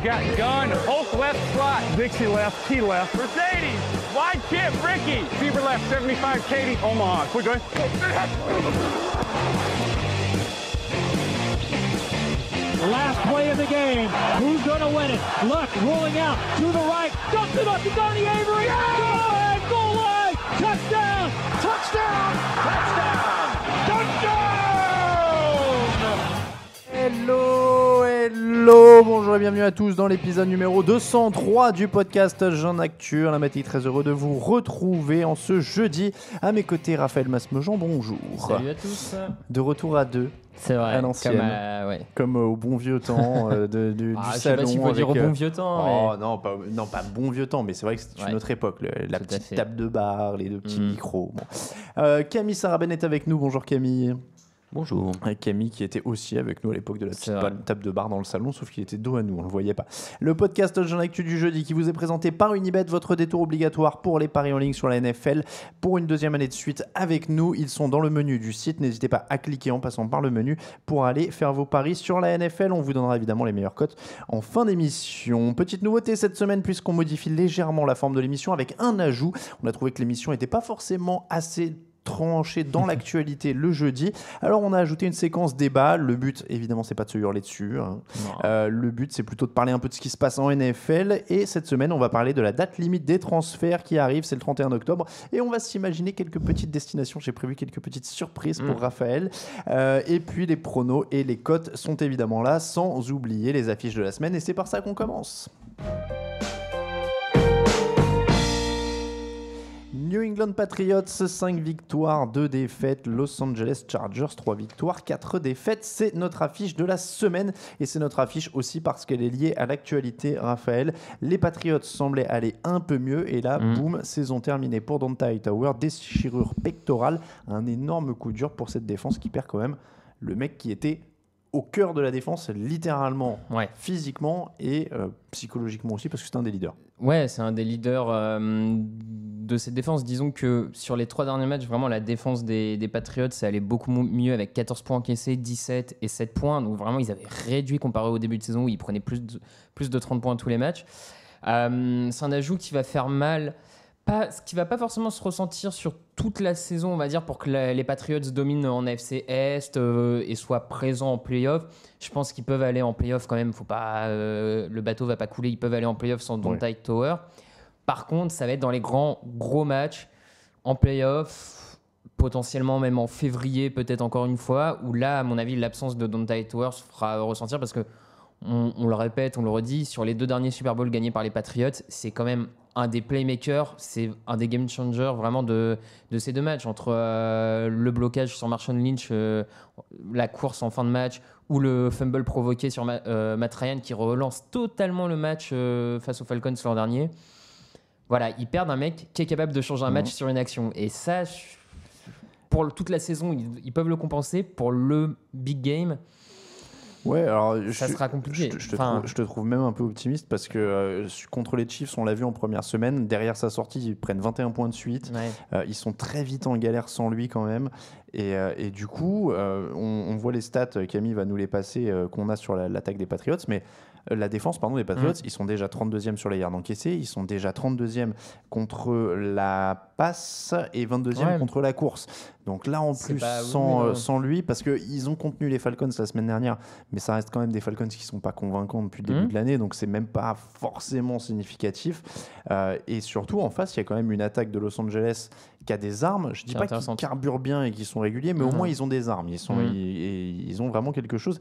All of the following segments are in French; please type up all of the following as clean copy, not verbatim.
Got gun, Hulk left slot, Dixie left, T left, Mercedes, wide chip, Ricky, Fever left, 75, Katie, Omaha. Quick, go Last play of the game. Who's going to win it? Luck rolling out to the right. Dumps it up to Donnie Avery. Yeah! Goal line. Touchdown. Touchdown. Touchdown. Touchdown. Hello, bonjour et bienvenue à tous dans l'épisode numéro 203 du podcast Jean Actu. La matinée, très heureux de vous retrouver en ce jeudi. À mes côtés, Raphaël Masmejean, bonjour. Salut à tous. De retour à deux. C'est vrai, à l'ancienne, comme au bon vieux temps du salon. Je sais pas s'il faut dire au bon vieux temps. Oh, mais... non, pas bon vieux temps, mais c'est vrai que c'est une autre époque. La petite table de bar, les deux petits micros. Bon. Camille Sarabène est avec nous. Bonjour Camille. Bonjour. Camille qui était aussi avec nous à l'époque de la petite table de bar dans le salon, sauf qu'il était dos à nous, on ne le voyait pas. Le podcast Jean Actu du jeudi qui vous est présenté par Unibet, votre détour obligatoire pour les paris en ligne sur la NFL. Pour une deuxième année de suite avec nous, ils sont dans le menu du site. N'hésitez pas à cliquer en passant par le menu pour aller faire vos paris sur la NFL. On vous donnera évidemment les meilleures cotes en fin d'émission. Petite nouveauté cette semaine puisqu'on modifie légèrement la forme de l'émission avec un ajout. On a trouvé que l'émission n'était pas forcément assez tranché dans l'actualité le jeudi. Alors on a ajouté une séquence débat. Le but évidemment c'est pas de se hurler dessus. Le but c'est plutôt de parler un peu de ce qui se passe en NFL. Et cette semaine on va parler de la date limite des transferts qui arrive. C'est le 31 octobre. Et on va s'imaginer quelques petites destinations. J'ai prévu quelques petites surprises pour Raphaël. Et puis les pronos et les cotes sont évidemment là, sans oublier les affiches de la semaine. Et c'est par ça qu'on commence. New England Patriots, 5 victoires, 2 défaites. Los Angeles Chargers, 3 victoires, 4 défaites. C'est notre affiche de la semaine. Et c'est notre affiche aussi parce qu'elle est liée à l'actualité, Raphaël. Les Patriots semblaient aller un peu mieux. Et là, boum, saison terminée pour Donta Hightower. Déchirure pectorale. Un énorme coup dur pour cette défense qui perd quand même le mec qui était au cœur de la défense, littéralement, physiquement et psychologiquement aussi, parce que c'est un des leaders. Ouais, c'est un des leaders de cette défense. Disons que sur les 3 derniers matchs, vraiment, la défense des Patriots, ça allait beaucoup mieux avec 14 points encaissés, 17 et 7 points. Donc vraiment, ils avaient réduit comparé au début de saison où ils prenaient plus de 30 points à tous les matchs. C'est un ajout qui va faire mal. Qui va pas forcément se ressentir sur toute la saison, on va dire, pour que les Patriots dominent en AFC Est et soient présents en play-off. Je pense qu'ils peuvent aller en play-off quand même. Faut pas, le bateau va pas couler. Ils peuvent aller en play-off sans Donta Hightower. Par contre, ça va être dans les gros matchs en play-off, potentiellement même en février, peut-être encore une fois, où là, à mon avis, l'absence de Donta Hightower se fera ressentir parce que on le répète, on le redit, sur les 2 derniers Super Bowls gagnés par les Patriots, c'est quand même un des playmakers, c'est un des game changers vraiment de ces 2 matchs, entre le blocage sur Marshawn Lynch, la course en fin de match, ou le fumble provoqué sur Matt Ryan qui relance totalement le match face aux Falcons l'an dernier. Voilà, ils perdent un mec qui est capable de changer un match sur une action. Et ça, pour toute la saison, ils peuvent le compenser. Pour le big game, ouais, alors ça sera compliqué. Je te trouve même un peu optimiste parce que contre les Chiefs, on l'a vu en première semaine, derrière sa sortie, ils prennent 21 points de suite. Ils sont très vite en galère sans lui quand même. Et du coup, on voit les stats, Camille va nous les passer, qu'on a sur l'attaque des Patriots, mais la défense des Patriots, ils sont déjà 32e sur les yards encaissés, ils sont déjà 32e contre la passe et 22e contre la course. Donc là, en plus, sans lui, parce qu'ils ont contenu les Falcons la semaine dernière, mais ça reste quand même des Falcons qui ne sont pas convaincants depuis le début de l'année, donc c'est même pas forcément significatif. Et surtout, en face, il y a quand même une attaque de Los Angeles qui a des armes. Je dis pas qu'ils carburent bien et qu'ils sont réguliers, mais au moins ils ont des armes. Ils ont vraiment quelque chose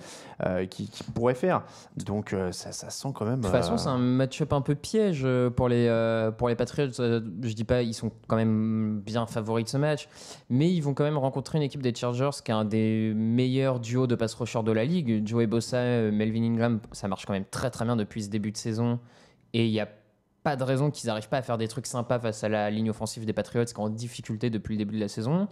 qui pourrait faire. Donc ça sent quand même. De toute façon, c'est un match-up un peu piège pour les Patriots. Je dis pas, ils sont quand même bien favoris de ce match, mais ils vont quand même rencontrer une équipe des Chargers qui est un des meilleurs duos de pass rushers de la ligue. Joey Bosa, Melvin Ingram, ça marche quand même très très bien depuis ce début de saison. Et il y a pas de raison qu'ils n'arrivent pas à faire des trucs sympas face à la ligne offensive des Patriots qui est en difficulté depuis le début de la saison.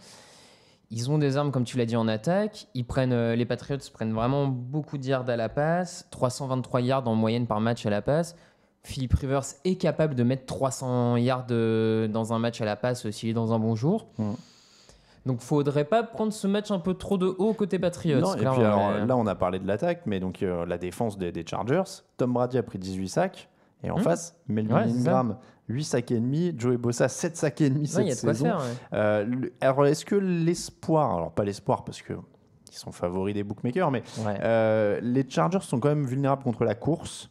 Ils ont des armes, comme tu l'as dit, en attaque. Les Patriots prennent vraiment beaucoup de yards à la passe, 323 yards en moyenne par match à la passe. Philip Rivers est capable de mettre 300 yards dans un match à la passe s'il est dans un bon jour. Donc, faudrait pas prendre ce match un peu trop de haut côté Patriots. Non, et puis alors, là, on a parlé de l'attaque, mais donc la défense des Chargers. Tom Brady a pris 18 sacs. Et en face, Melvin Ingram, 8 sacs et demi. Joey Bosa, 7 sacs et demi cette saison. Alors, est-ce que l'espoir, alors pas l'espoir parce que ils sont favoris des bookmakers, mais les Chargers sont quand même vulnérables contre la course.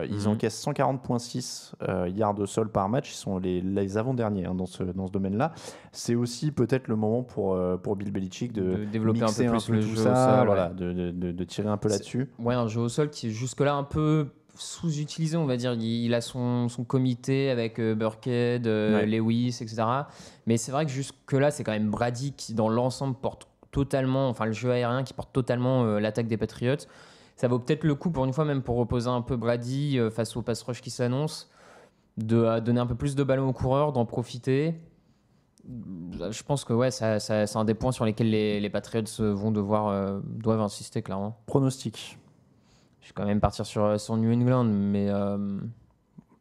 Ils encaissent 140,6 yards au sol par match. Ils sont les avant-derniers dans ce domaine-là. C'est aussi peut-être le moment pour Bill Belichick de développer mixer un peu plus le tout jeu ça, au sol, voilà, de tirer un peu là-dessus. Ouais, un jeu au sol qui est jusque-là un peu sous-utilisé, on va dire. Il a son comité avec Burkhead, Lewis, etc. Mais c'est vrai que jusque-là, c'est quand même Brady qui, dans l'ensemble, porte totalement, enfin le jeu aérien qui porte totalement l'attaque des Patriots. Ça vaut peut-être le coup pour une fois, même pour reposer un peu Brady face au pass rush qui s'annonce, de donner un peu plus de ballon aux coureurs, d'en profiter. Je pense que c'est un des points sur lesquels les Patriots doivent insister clairement. Pronostic. Je vais quand même partir sur New England, mais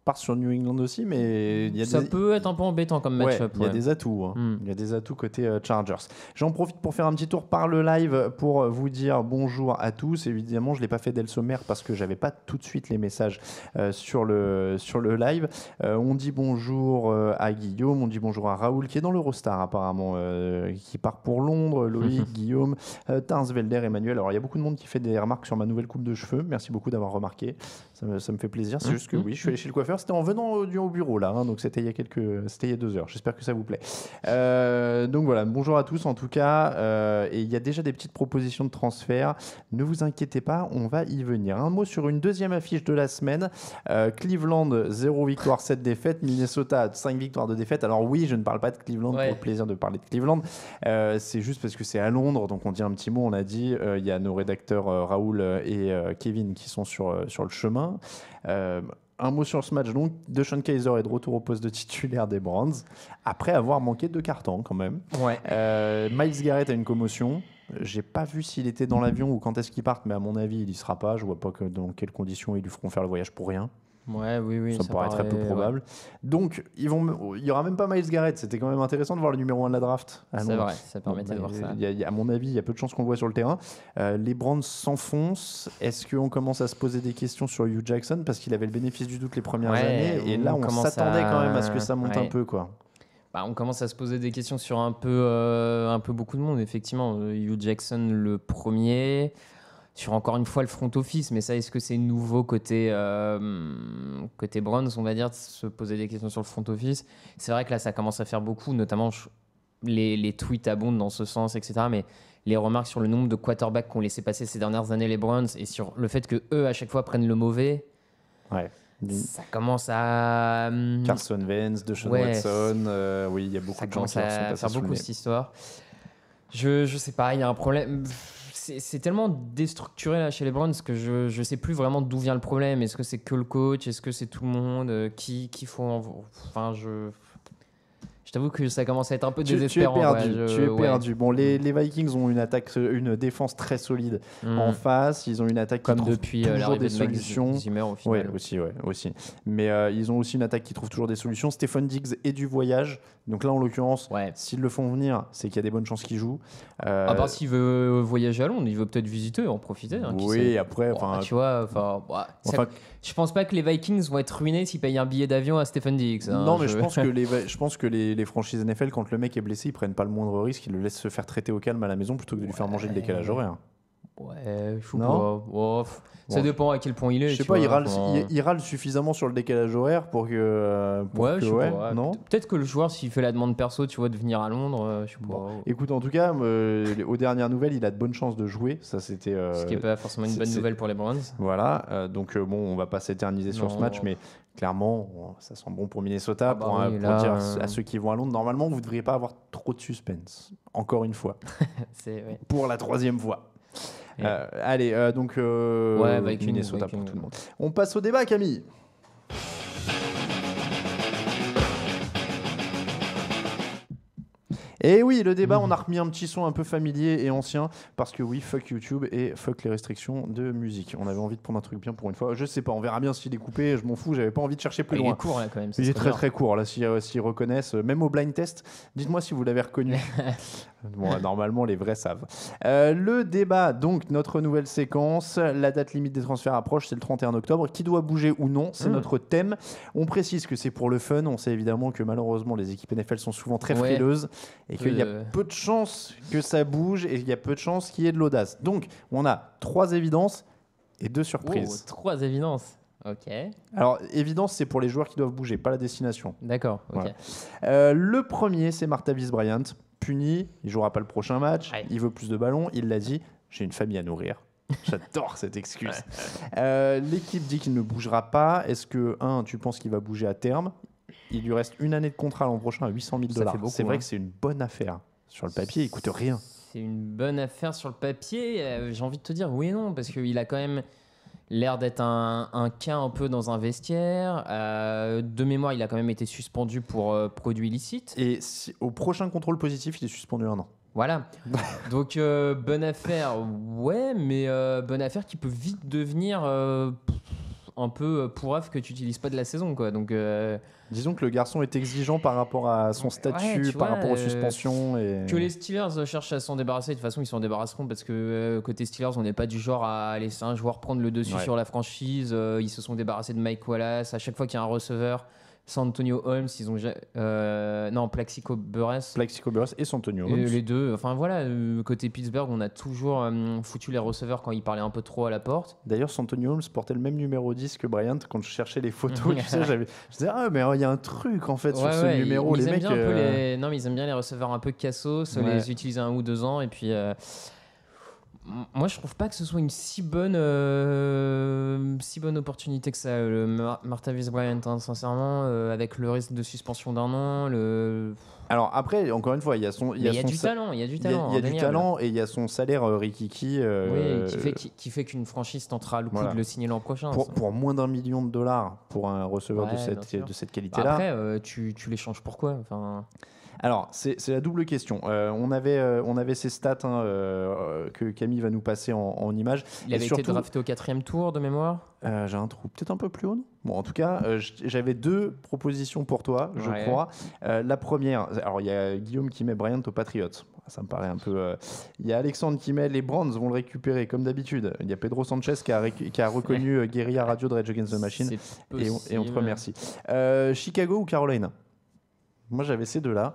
part sur New England aussi, mais ça peut être un peu embêtant comme match-up. Il y a des atouts. Il y a des atouts côté Chargers. J'en profite pour faire un petit tour par le live pour vous dire bonjour à tous. Évidemment, je ne l'ai pas fait dès le sommaire parce que je n'avais pas tout de suite les messages sur le live. On dit bonjour à Guillaume, on dit bonjour à Raoul qui est dans l'Eurostar apparemment, qui part pour Londres, Loïc, Guillaume, Tarsvelder, Emmanuel. Alors il y a beaucoup de monde qui fait des remarques sur ma nouvelle coupe de cheveux. Merci beaucoup d'avoir remarqué. Ça me fait plaisir. C'est juste que oui, je suis allé chez le coiffeur. C'était en venant au bureau là, donc c'était il y a 2 heures. J'espère que ça vous plaît. Donc voilà, bonjour à tous en tout cas. Et il y a déjà des petites propositions de transfert. Ne vous inquiétez pas, on va y venir. Un mot sur une deuxième affiche de la semaine. Cleveland 0 victoire 7 défaites, Minnesota 5 victoires de défaites. Alors oui, je ne parle pas de Cleveland pour le plaisir de parler de Cleveland. C'est juste parce que c'est à Londres, donc on dit un petit mot. On a dit, il y a nos rédacteurs Raoul et Kevin qui sont sur le chemin. Un mot sur ce match donc. DeShone Kizer est de retour au poste de titulaire des Browns après avoir manqué 2 cartons quand même. Myles Garrett a une commotion. J'ai pas vu s'il était dans l'avion ou quand est-ce qu'il part, mais à mon avis il y sera pas. Je vois pas dans quelles conditions ils lui feront faire le voyage pour rien. Oui, ça paraît très peu probable. Donc, il y aura même pas Myles Garrett. C'était quand même intéressant de voir le numéro 1 de la draft. C'est vrai, ça permettait de voir ça. À mon avis, il y a peu de chances qu'on le voit sur le terrain. Les Browns s'enfoncent. Est-ce qu'on commence à se poser des questions sur Hugh Jackson parce qu'il avait le bénéfice du doute les premières années et là, on s'attendait quand même à ce que ça monte un peu, quoi. On commence à se poser des questions sur un peu beaucoup de monde, effectivement. Hugh Jackson, le premier. Sur encore une fois le front office, mais ça, est-ce que c'est nouveau côté Browns, on va dire, de se poser des questions sur le front office? C'est vrai que là, ça commence à faire beaucoup, notamment les tweets abondent dans ce sens, etc. Mais les remarques sur le nombre de quarterbacks qu'ont laissé passer ces dernières années les Browns et sur le fait que eux à chaque fois prennent le mauvais. Ça commence à... Carson Wentz, DeShaun Watson, oui, il y a beaucoup de gens qui sont passés faire beaucoup cette histoire. Je sais pas, il y a un problème... C'est tellement déstructuré là chez les Browns que je sais plus vraiment d'où vient le problème. Est-ce que c'est que le coach? Est-ce que c'est tout le monde? Qui faut... Enfin, je t'avoue que ça commence à être un peu désespérant. Tu es perdu. Bon, les Vikings ont une défense très solide en face. Ils ont une attaque qui trouve toujours des solutions. Oui, aussi. Mais ils ont aussi une attaque qui trouve toujours des solutions. Stephen Diggs est du voyage. Donc là, en l'occurrence, s'ils le font venir, c'est qu'il y a des bonnes chances qu'il joue. À part s'il veut voyager à Londres, il veut peut-être visiter, en profiter. Après... tu vois, je pense pas que les Vikings vont être ruinés s'ils payent un billet d'avion à Stephen Diggs. Non, mais je pense que les franchises NFL, quand le mec est blessé, ils prennent pas le moindre risque, ils le laissent se faire traiter au calme à la maison plutôt que de lui faire manger le décalage horaire. Ça dépend à quel point il est. Je sais pas, il râle suffisamment sur le décalage horaire pour que. Non. Peut-être que le joueur, s'il fait la demande perso, tu vois, de venir à Londres, je sais pas. Écoute, en tout cas, aux dernières nouvelles, il a de bonnes chances de jouer. Ça, c'était. Ce qui est pas forcément une bonne nouvelle pour les Browns. Voilà. Donc on va pas s'éterniser sur ce match, mais clairement, ça sent bon pour Minnesota. Pour dire à ceux qui vont à Londres, normalement, vous devriez pas avoir trop de suspense. Encore une fois. Pour la 3e fois. Allez, donc Minnesota pour tout le monde. On passe au débat, Camille. Et oui, le débat, on a remis un petit son un peu familier et ancien, parce que oui, fuck YouTube et fuck les restrictions de musique. On avait envie de prendre un truc bien pour une fois. Je sais pas, on verra bien s'il est coupé, je m'en fous, j'avais pas envie de chercher plus loin. Il est court là quand même. Il est très très court là, s'ils reconnaissent, même au blind test, dites-moi si vous l'avez reconnu. Bon, normalement, les vrais savent. Le débat, donc, notre nouvelle séquence, la date limite des transferts approche, c'est le 31 octobre. Qui doit bouger ou non, c'est notre thème. On précise que c'est pour le fun. On sait évidemment que malheureusement, les équipes NFL sont souvent très frileuses et qu'il y a peu de chances que ça bouge et il y a peu de chances qu'il y ait de l'audace. Donc, on a 3 évidences et 2 surprises. 3 évidences. Ok. Alors, évidence, c'est pour les joueurs qui doivent bouger, pas la destination. D'accord. Ok. Voilà. Le premier, c'est Martavis Bryant. Puni, il jouera pas le prochain match. Ouais. Il veut plus de ballons. Il l'a dit. J'ai une famille à nourrir. J'adore cette excuse. L'équipe dit qu'il ne bougera pas. Est-ce que, tu penses qu'il va bouger à terme? Il lui reste une année de contrat l'an prochain à $800 000. C'est vrai que c'est une bonne affaire. Sur le papier, il coûte rien. C'est une bonne affaire sur le papier. J'ai envie de te dire oui et non, parce qu'il a quand même l'air d'être un cas un peu dans un vestiaire. De mémoire, il a quand même été suspendu pour produits illicites. Et au prochain contrôle positif, il est suspendu 1 an. Voilà. Donc, bonne affaire, ouais, mais bonne affaire qui peut vite devenir un peu pourrave que tu n'utilises pas de la saison, quoi. Donc, disons que le garçon est exigeant par rapport à son statut, par rapport aux suspensions. Que les Steelers cherchent à s'en débarrasser, de toute façon, ils s'en débarrasseront parce que côté Steelers, on n'est pas du genre à laisser un joueur prendre le dessus sur la franchise. Ils se sont débarrassés de Mike Wallace. À chaque fois qu'il y a un receveur, Santonio Holmes, ils ont Plaxico Burress et Santonio Holmes. Les deux. Enfin voilà, côté Pittsburgh, on a toujours foutu les receveurs quand ils parlaient un peu trop à la porte. D'ailleurs, Santonio Holmes portait le même numéro 10 que Bryant. Quand je cherchais les photos, tu sais, je disais mais il y a un truc en fait sur ce numéro. Ils les mecs, Non, mais ils aiment bien les receveurs un peu cassos, les utiliser 1 ou 2 ans et puis. Moi, je trouve pas que ce soit une si bonne opportunité que ça, le Martavis Bryant, sincèrement, avec le risque de suspension d'1 an. Alors après, encore une fois, il y a du talent, il y a du talent et il y a son salaire rikiki. Qui fait qu'une franchise tentera le coup de le signer l'an prochain. Pour moins d'$1 million pour un receveur de cette qualité-là. Après, tu l'échanges pourquoi Alors, c'est la double question. On avait ces stats que Camille va nous passer en images. Il avait été drafté au 4e tour de mémoire. J'ai un trou peut-être un peu plus haut, non ? Bon, en tout cas, j'avais 2 propositions pour toi, je crois. La première, alors il y a Guillaume qui met Bryant aux Patriots. Ça me paraît un peu... Il y a Alexandre qui met les Browns vont le récupérer, comme d'habitude. Il y a Pedro Sanchez qui a reconnu Guerilla Radio de Rage Against the Machine. Et on te remercie. Chicago ou Carolina ? Moi, j'avais ces 2-là.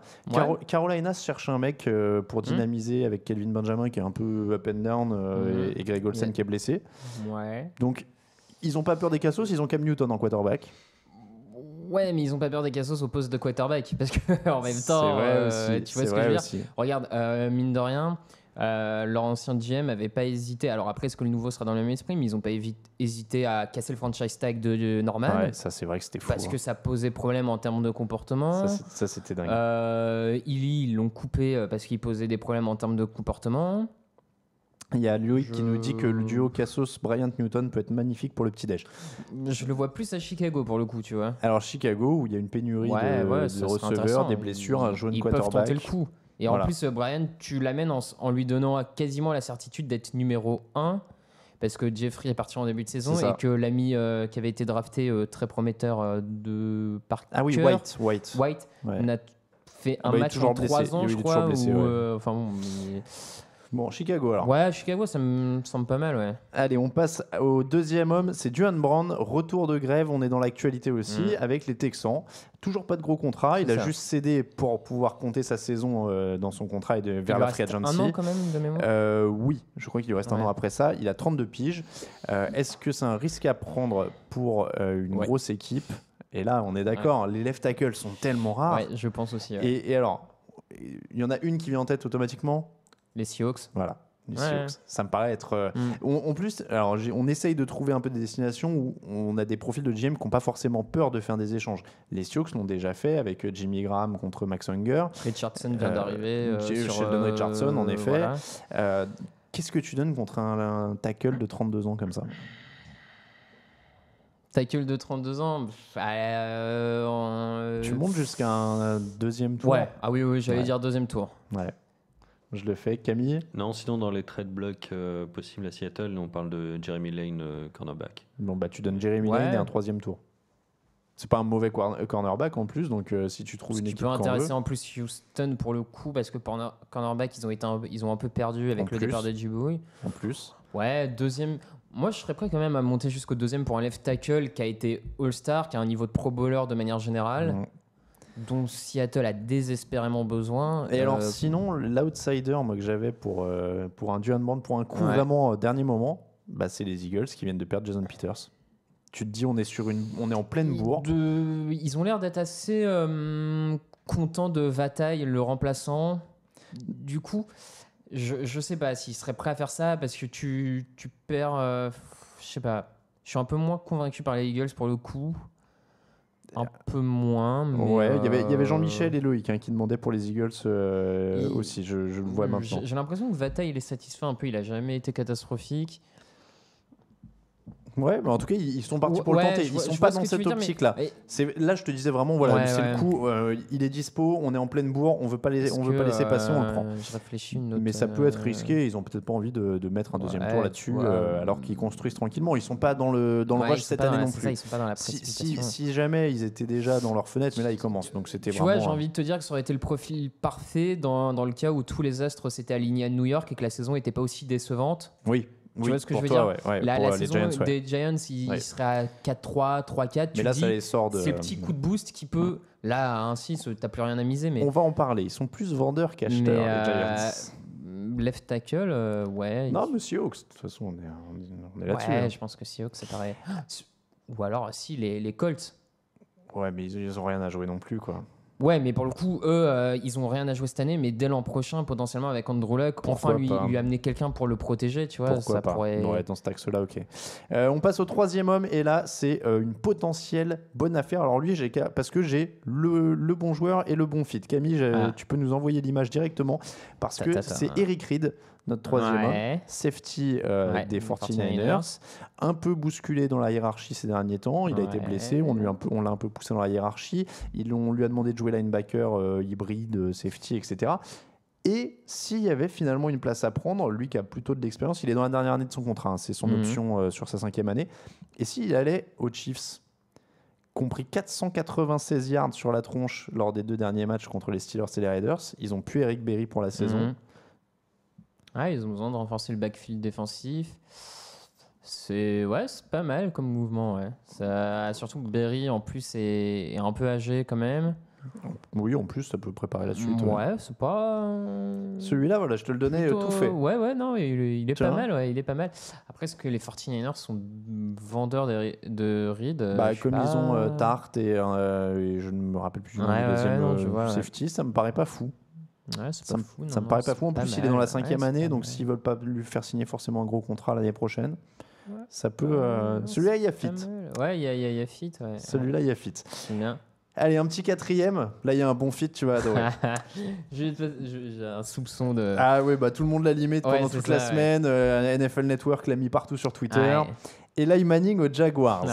Carolina se cherche un mec pour dynamiser avec Kelvin Benjamin qui est un peu up and down et Greg Olsen qui est blessé. Donc, ils n'ont pas peur des cassos, ils ont Cam Newton en quarterback. Ouais, mais ils n'ont pas peur des cassos au poste de quarterback parce qu'en même temps, tu vois ce que je veux dire. Regarde, mine de rien, leur ancien GM n'avait pas hésité. Alors après, est-ce que le nouveau sera dans le même esprit? Mais ils n'ont pas hésité à casser le franchise tag de Norman. Ouais, ça c'est vrai que c'était fou. Parce que ça posait problème en termes de comportement. Ça c'était dingue. Ils l'ont coupé parce qu'il posait des problèmes en termes de comportement. Il y a Loïc qui nous dit que le duo Cassos-Bryant-Newton peut être magnifique pour le petit-déj. Je le vois plus à Chicago pour le coup, tu vois. Alors Chicago, où il y a une pénurie de receveurs, des blessures, un jeune quarterback. Ils peuvent tenter le coup. Et en plus, Bryant, tu l'amènes en lui donnant quasiment la certitude d'être numéro 1 parce que Jeffrey est parti en début de saison et que l'ami qui avait été drafté très prometteur de Parker... Ah oui, White. n'a fait un match en 3 ans, je crois. Bon, Chicago alors. Ouais, Chicago, ça me semble pas mal, ouais. Allez, on passe au deuxième homme, c'est Duane Brown, retour de grève, on est dans l'actualité aussi, avec les Texans. Toujours pas de gros contrat, il a juste cédé pour pouvoir compter sa saison dans son contrat et vers la free agency. 1 an quand même de mémoire oui, je crois qu'il lui reste 1 an après ça. Il a 32 piges. Est-ce que c'est un risque à prendre pour une grosse équipe ? Et là, on est d'accord, les left tackles sont tellement rares. Ouais, je pense aussi. Et alors, il y en a une qui vient en tête automatiquement ? Les Seahawks. Voilà. Les Seahawks. Ça me paraît être... En plus, alors, on essaye de trouver un peu des destinations où on a des profils de GM qui n'ont pas forcément peur de faire des échanges. Les Seahawks l'ont déjà fait avec Jimmy Graham contre Max Unger. Richardson vient d'arriver. Sheldon Richardson, en effet. Voilà. Qu'est-ce que tu donnes contre un tackle de 32 ans comme ça ? Tackle de 32 ans. Tu montes jusqu'à un deuxième tour. Ouais. Ah oui, j'allais dire deuxième tour. Ouais. Je le fais. Camille? Non, sinon dans les trade blocks possibles à Seattle, on parle de Jeremy Lane, cornerback. Bon, bah tu donnes Jeremy Lane et un troisième tour. C'est pas un mauvais cornerback en plus, donc si tu trouves une équipe qui peut intéresser en plus Houston pour le coup, parce que cornerback, ils ont un peu perdu avec le départ de Djiboui. En plus. Ouais, deuxième. Moi, je serais prêt quand même à monter jusqu'au deuxième pour un left tackle qui a été All-Star, qui a un niveau de Pro Bowler de manière générale. Dont Seattle a désespérément besoin. Et alors sinon, l'outsider moi, que j'avais pour un Duane Band, pour un coup vraiment dernier moment, bah, c'est les Eagles qui viennent de perdre Jason Peters. Tu te dis on est en pleine bourre. Ils ont l'air d'être assez contents de Vataille, le remplaçant. Du coup, je sais pas s'ils seraient prêts à faire ça parce que tu perds... je sais pas. Je suis un peu moins convaincu par les Eagles pour le coup. Un peu moins, mais ouais, il y avait Jean-Michel et Loïc qui demandaient pour les Eagles aussi, je le vois maintenant. J'ai l'impression que Vataille, il est satisfait un peu, il a jamais été catastrophique. Ouais, mais en tout cas, ils sont partis pour le tenter. Ils sont pas dans cette optique-là. Là, je te disais vraiment, voilà, c'est le coup. Il est dispo, on est en pleine bourre, on veut pas laisser passer, on le prend. Je réfléchis une autre, mais ça peut être risqué. Ils ont peut-être pas envie de mettre un deuxième tour là-dessus, alors qu'ils construisent tranquillement. Ils sont pas dans le rush cette année non plus. Ils sont pas dans la précipitation. Si jamais ils étaient déjà dans leur fenêtre, mais là ils commencent. Donc c'était tu vraiment. vois, j'ai envie de te dire que ça aurait été le profil parfait dans le cas où tous les astres s'étaient alignés à New York et que la saison était pas aussi décevante. Oui. Tu vois ce que je veux toi, dire la saison Giants, des Giants, il serait à 4-3, 3-4. Mais là, ça les sort de... C'est le petit coup de boost qui peut... Là, à 1-6, t'as plus rien à miser. Mais... On va en parler. Ils sont plus vendeurs qu'acheteurs, les Giants. Left tackle, ouais. Non, monsieur Hawks, de toute façon, on est là-dessus. Ouais, je pense que Seahawks, ça paraît... Ou alors, si, les Colts. Ouais, mais ils ont rien à jouer non plus, quoi. Ouais, mais pour le coup, eux, ils ont rien à jouer cette année, mais dès l'an prochain, potentiellement avec Andrew Luck, enfin lui amener quelqu'un pour le protéger, tu vois. Pourquoi ça pas pourrait... Ouais, dans cet axe-là, ok. On passe au troisième homme, et là, c'est une potentielle bonne affaire. Alors lui, parce que j'ai le bon joueur et le bon fit. Camille, tu peux nous envoyer l'image directement, parce que c'est Eric Reid, notre troisième homme, safety des 49ers, un peu bousculé dans la hiérarchie ces derniers temps. Il a été blessé, on l'a un peu poussé dans la hiérarchie. On lui a demandé de jouer linebacker hybride, safety, etc. Et s'il y avait finalement une place à prendre, lui qui a plutôt de l'expérience, il est dans la dernière année de son contrat, c'est son option sur sa 5e année. Et s'il allait aux Chiefs, compris 496 yards sur la tronche lors des 2 derniers matchs contre les Steelers et les Raiders, ils ont pu Eric Berry pour la saison. Ils ont besoin de renforcer le backfield défensif. C'est pas mal comme mouvement. Ouais. Surtout que Berry, en plus, est un peu âgé quand même. Oui, en plus, ça peut préparer la suite. Ouais, c'est pas... Celui-là, voilà, je te le donnais tout fait. Ouais, non, il est pas mal. Ouais, il est pas mal. Après, est-ce que les 49ers sont vendeurs de Reid comme ils ont Tart et je ne me rappelle plus du nom du deuxième safety, ça me paraît pas fou. Ouais, ça me paraît pas fou. En plus, il est dans la 5e année, donc s'ils veulent pas lui faire signer forcément un gros contrat l'année prochaine, ça peut. Celui-là, il y a fit. Ouais, il y a fit. Ouais. Celui-là, il y a fit. C'est bien. Allez, un petit 4e. Là, il y a un bon fit, tu vas adorer. J'ai un soupçon de. Ah oui, tout le monde l'a limé pendant toute la semaine. NFL Network l'a mis partout sur Twitter. Eli Manning aux Jaguars.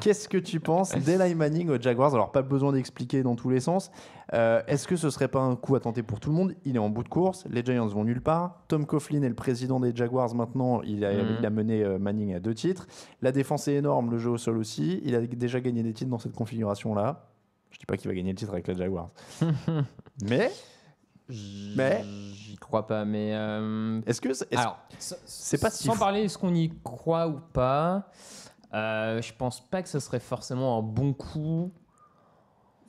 Qu'est-ce que tu penses d'Eli Manning aux Jaguars? Alors, pas besoin d'expliquer dans tous les sens. Est-ce que ce serait pas un coup à tenter pour tout le monde? Il est en bout de course. Les Giants vont nulle part. Tom Coughlin est le président des Jaguars maintenant. Il a mené Manning à 2 titres. La défense est énorme, le jeu au sol aussi. Il a déjà gagné des titres dans cette configuration-là. Je dis pas qu'il va gagner le titre avec les Jaguars. mais j'y crois pas. Mais est-ce que c'est pas si sans parler est-ce qu'on y croit ou pas, je pense pas que ce serait forcément un bon coup.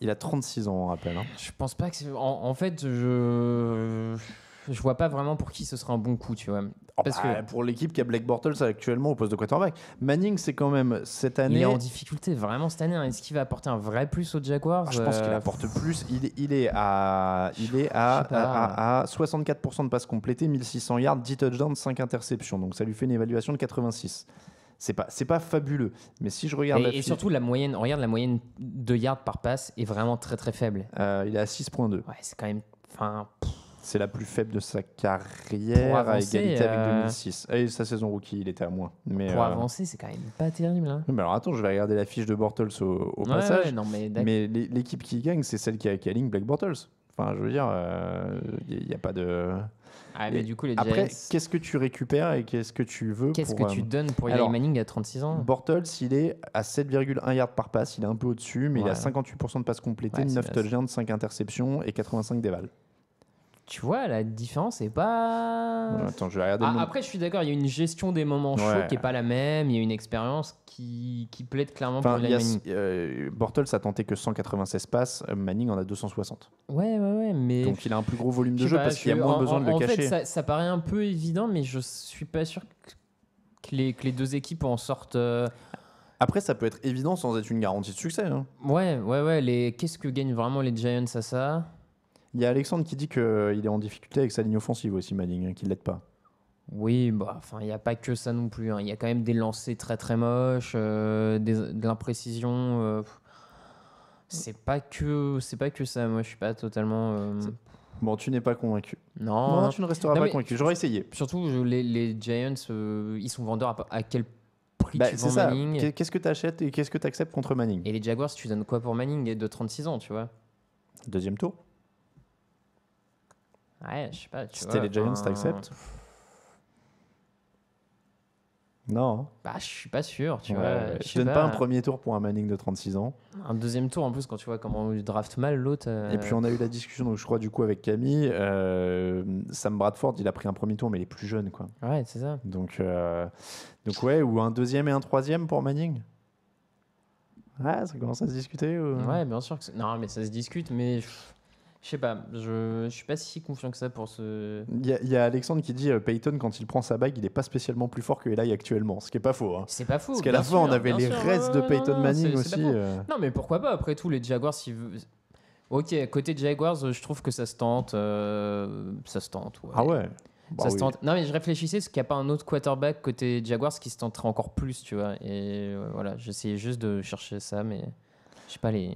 Il a 36 ans, on rappelle. Je pense pas que en fait je vois pas vraiment pour qui ce serait un bon coup, tu vois. Parce que pour l'équipe qui a Blake Bortles actuellement au poste de quarterback. Manning, c'est quand même cette année. Il est en difficulté vraiment cette année. Est-ce qu'il va apporter un vrai plus aux Jaguars? Je pense qu'il apporte plus. Il est à 64% de passes complétées, 1600 yards, 10 touchdowns, 5 interceptions. Donc ça lui fait une évaluation de 86. C'est pas fabuleux. Mais si je regarde et surtout la moyenne de yards par passe est vraiment très très faible. Il est à 6.2. Ouais, c'est quand même. C'est la plus faible de sa carrière à égalité avec 2006. Et sa saison rookie, il était à moins. Mais, pour avancer, c'est quand même pas terrible. Hein. Mais alors attends, je vais regarder la fiche de Bortles au passage. Ouais, non, mais l'équipe qui gagne, c'est celle qui aligne Blake Bortles. Enfin, je veux dire, il n'y a pas de... Ah, mais du coup, les Après, Giants... qu'est-ce que tu récupères et qu'est-ce que tu veux Qu'est-ce que tu donnes pour Eli Manning à 36 ans? Bortles, il est à 7,1 yards par passe. Il est un peu au-dessus, mais il a 58% de passes complétées, 9 touchdowns, 5 interceptions et 85 dévals. Tu vois, la différence est pas... Attends, je vais regarder. Après, je suis d'accord, il y a une gestion des moments chauds qui n'est pas la même. Il y a une expérience qui plaide clairement pour Eli Manning. Bortles a tenté que 196 passes. Manning en a 260. Ouais, mais... Donc il a un plus gros volume de jeu parce qu'il y a moins besoin de le cacher. En fait, ça paraît un peu évident, mais je suis pas sûr que les deux équipes en sortent... Après, ça peut être évident sans être une garantie de succès. Hein. Ouais. Qu'est-ce que gagnent vraiment les Giants à ça? Il y a Alexandre qui dit qu'il est en difficulté avec sa ligne offensive aussi, Manning, qu'il ne l'aide pas. Oui, il n'y a pas que ça non plus. Il y a quand même des lancers très très moches, de l'imprécision. C'est pas que ça. Moi, je suis pas totalement. Bon, tu n'es pas convaincu. Non, tu ne resteras pas convaincu. J'aurais essayé. Surtout, les Giants, ils sont vendeurs à quel prix tu vends Manning. Qu'est-ce que tu achètes et qu'est-ce que tu acceptes contre Manning? Et les Jaguars, tu donnes quoi pour Manning de 36 ans, tu vois? Deuxième tour. Ouais, je sais pas. C'était les Giants, t'acceptes? Non. Je suis pas sûr, tu vois. Je donne pas un premier tour pour un Manning de 36 ans. Un deuxième tour, en plus, quand tu vois comment on draft mal l'autre. Et puis on a eu la discussion, donc, je crois, du coup, avec Camille. Sam Bradford, il a pris un premier tour, mais il est plus jeune, quoi. Ouais, c'est ça. Donc ouais, ou un deuxième et un troisième pour Manning. Ah, ça commence à se discuter ou... Ouais, bien sûr. Non, mais ça se discute, mais... Je sais pas, je suis pas si confiant que ça pour ce... Il y a Alexandre qui dit Peyton, quand il prend sa bague, il est pas spécialement plus fort que Eli actuellement, ce qui est pas faux. Hein. C'est pas faux. Parce qu'à la fin, on avait les restes de Peyton Manning aussi. Non, mais pourquoi pas? Après tout, les Jaguars, ok, côté Jaguars, je trouve que ça se tente. Ouais. Ah ouais. Ça se tente. Non, mais je réfléchissais, est-ce qu'il n'y a pas un autre quarterback côté Jaguars qui se tenterait encore plus, tu vois? Et voilà, j'essayais juste de chercher ça, mais... Je sais pas les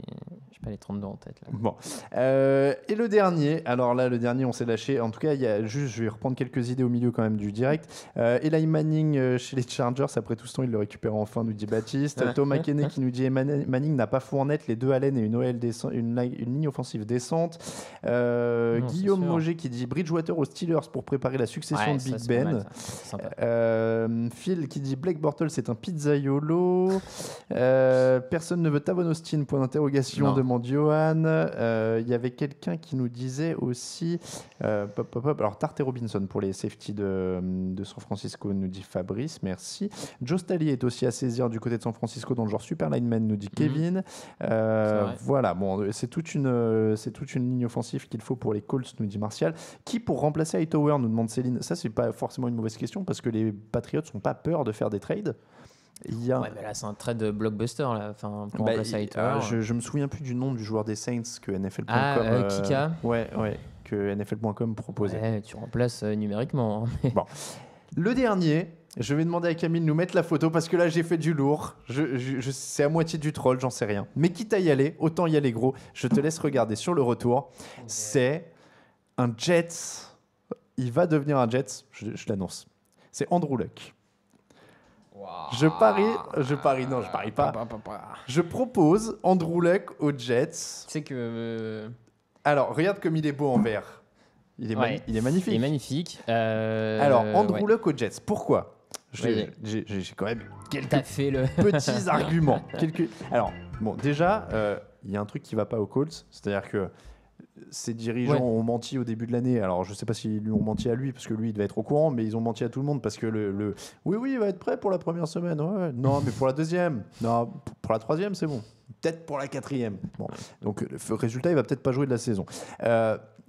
32 en tête. Là. Bon. Et le dernier, alors là, le dernier, on s'est lâché. En tout cas, je vais reprendre quelques idées au milieu quand même du direct. Eli Manning chez les Chargers, après tout ce temps, il le récupère enfin, nous dit Baptiste. Thomas Kenney qui nous dit Manning n'a pas fournet, les deux Allen et une ligne offensive décente. Guillaume Moget qui dit Bridgewater aux Steelers pour préparer la succession de Big Ben. Phil qui dit Blake Bortles c'est un pizzaiolo. Personne ne veut Tavon Austin, point d'interrogation, demande Johan. Il y avait quelqu'un qui nous disait aussi alors Tarte et Robinson pour les safety de San Francisco, nous dit Fabrice, merci. Joe Staley est aussi à saisir du côté de San Francisco dans le genre super lineman, nous dit Kevin. Voilà, bon, c'est toute une ligne offensive qu'il faut pour les Colts, nous dit Martial. Qui pour remplacer Hightower, nous demande Céline. Ça, c'est pas forcément une mauvaise question parce que les Patriots n'ont pas peur de faire des trades. Ouais, mais là, c'est un trade blockbuster là. Enfin, pour remplacer Hightower. Je me souviens plus du nom du joueur des Saints que NFL.com. Kika. Ouais, que NFL.com proposait. Ouais, tu remplaces numériquement. Hein. Bon. Le dernier, je vais demander à Camille de nous mettre la photo parce que là, j'ai fait du lourd. C'est à moitié du troll, j'en sais rien. Mais quitte à y aller, autant y aller gros. Je te laisse regarder sur le retour. Okay. C'est un Jets. Il va devenir un Jets, je l'annonce. C'est Andrew Luck. Wow. Je parie pas. Je propose Andrew Luck aux Jets. C'est que... Alors, regarde comme il est beau en vert. Il est magnifique. Il est magnifique. Alors, Andrew Luck aux Jets. Pourquoi? J'ai quand même quelques petits arguments. Alors, bon, déjà, il y a un truc qui va pas aux Colts. C'est-à-dire que ses dirigeants ont menti au début de l'année. Alors, je sais pas s'ils lui ont menti à lui, parce que lui, il devait être au courant, mais ils ont menti à tout le monde parce que oui, il va être prêt pour la première semaine. Ouais. Non, mais pour la deuxième. Non, pour la troisième, c'est bon. Peut-être pour la quatrième. Bon. Donc, le résultat, il va peut-être pas jouer de la saison.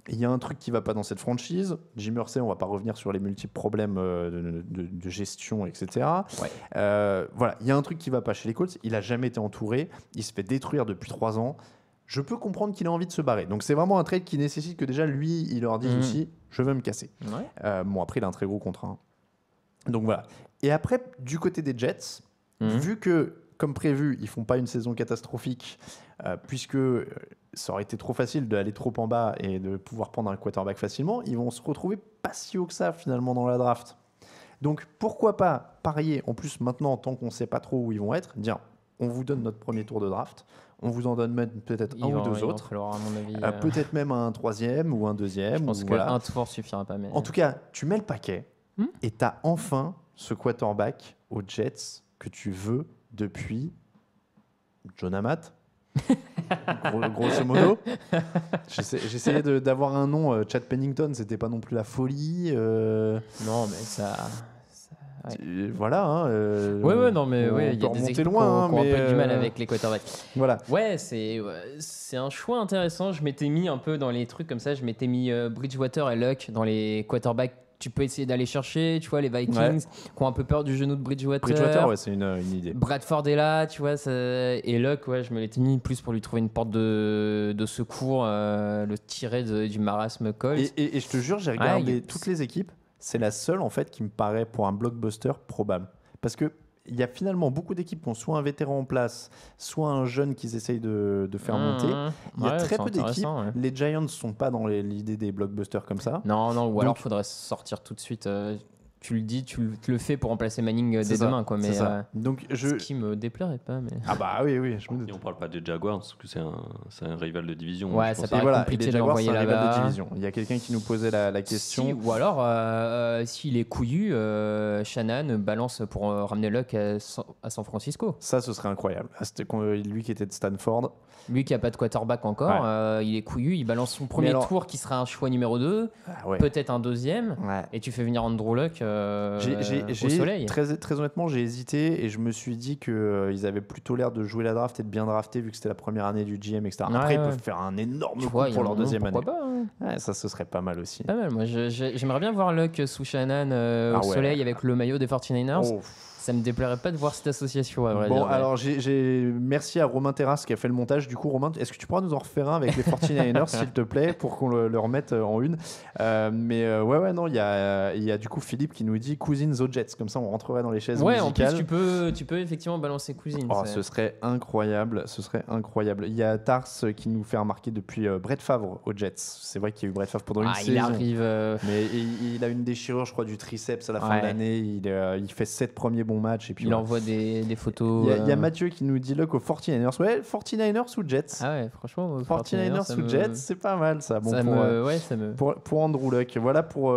Il y a un truc qui va pas dans cette franchise. Jim Irsay, on va pas revenir sur les multiples problèmes de gestion, etc. Voilà, il y a un truc qui va pas chez les Colts. Il a jamais été entouré. Il se fait détruire depuis 3 ans. Je peux comprendre qu'il a envie de se barrer. Donc, c'est vraiment un trade qui nécessite que déjà, lui, il leur dise aussi, je veux me casser. Bon, après, il a un très gros contrat. Hein. Donc, voilà. Et après, du côté des Jets, vu que, comme prévu, ils font pas une saison catastrophique, puisque ça aurait été trop facile d'aller trop en bas et de pouvoir prendre un quarterback facilement. Ils vont se retrouver pas si haut que ça finalement dans la draft. Donc pourquoi pas parier, en plus maintenant, tant qu'on ne sait pas trop où ils vont être, dire on vous donne notre premier tour de draft, on vous en donne même peut-être un ou deux autres, falloir, à mon avis, peut-être même un troisième ou un deuxième. Je pense qu'un tour suffira pas. Mais... En tout cas, tu mets le paquet et tu as enfin ce quarterback aux Jets que tu veux depuis John Amat. Grosso modo, j'essayais d'avoir un nom. Chad Pennington, c'était pas non plus la folie. Non, mais ça. Ouais. Voilà. Non, mais il y a des équipes loin, qui ont un peu du mal avec les quarterbacks. Voilà. Ouais, c'est un choix intéressant. Je m'étais mis un peu dans les trucs comme ça. Je m'étais mis Bridgewater et Luck dans les quarterbacks. Tu peux essayer d'aller chercher, tu vois, les Vikings qui ont un peu peur du genou de Bridgewater. Bridgewater, ouais, c'est une idée. Bradford est là, tu vois, et Luck, ouais, je me l'étais mis plus pour lui trouver une porte de secours, le tirer du marasme Colts. Et je te jure, j'ai regardé toutes les équipes. C'est la seule, en fait, qui me paraît pour un blockbuster probable. Parce que il y a finalement beaucoup d'équipes qui ont soit un vétéran en place, soit un jeune qu'ils essayent de faire monter. Il y a très peu d'équipes. Ouais. Les Giants ne sont pas dans l'idée des blockbusters comme ça. Non, alors il faudrait sortir tout de suite. Tu le dis, tu le fais pour remplacer Manning dès demain, quoi. Mais donc ce qui me déplairait pas. Mais... Ah bah oui, je me doute. Et on parle pas des Jaguars parce que c'est un rival de division. Ouais, ça paraît compliqué de l'envoyer là-bas. Il y a quelqu'un qui nous posait la question. Ou alors, s'il est couillu, Shanahan balance pour ramener Luck à San Francisco. Ça, ce serait incroyable. C'était lui qui était de Stanford. Lui qui n'a pas de quarterback encore, il est couillu, il balance son premier tour qui sera un choix numéro 2, peut-être un deuxième, et tu fais venir Andrew Luck au soleil. Très honnêtement, j'ai hésité et je me suis dit qu'ils avaient plutôt l'air de jouer la draft et de bien drafter vu que c'était la première année du GM, etc. Après, ils peuvent faire un énorme coup pour leur deuxième année. Pas, ça, ce serait pas mal aussi. Pas mal. Moi, j'aimerais bien voir Luck sous Shanahan au soleil avec le maillot des 49ers. Ça me déplairait pas de voir cette association, à vrai dire. Alors merci à Romain Terrasse qui a fait le montage. Du coup, Romain, est-ce que tu pourras nous en refaire un avec les 49ers, s'il te plaît, pour qu'on le remette en une. Non, il y a du coup Philippe qui nous dit Cousins aux Jets. Comme ça, on rentrerait dans les chaises musicales. En plus, tu peux effectivement balancer Cousins. Ce serait incroyable. Il y a Tars qui nous fait remarquer depuis Brett Favre aux Jets. C'est vrai qu'il y a eu Brett Favre pendant une saison. Il arrive. Mais il a une déchirure, je crois, du triceps à la fin de l'année. Il fait 7 premiers bons matchs. Et puis, il envoie des photos. Il y a Mathieu qui nous dit Luck aux 49ers. Ouais, 49ers ou Jets. Ah ouais, franchement. 49ers ou Jets, c'est pas mal ça. Bon, pour Andrew Luck. Voilà pour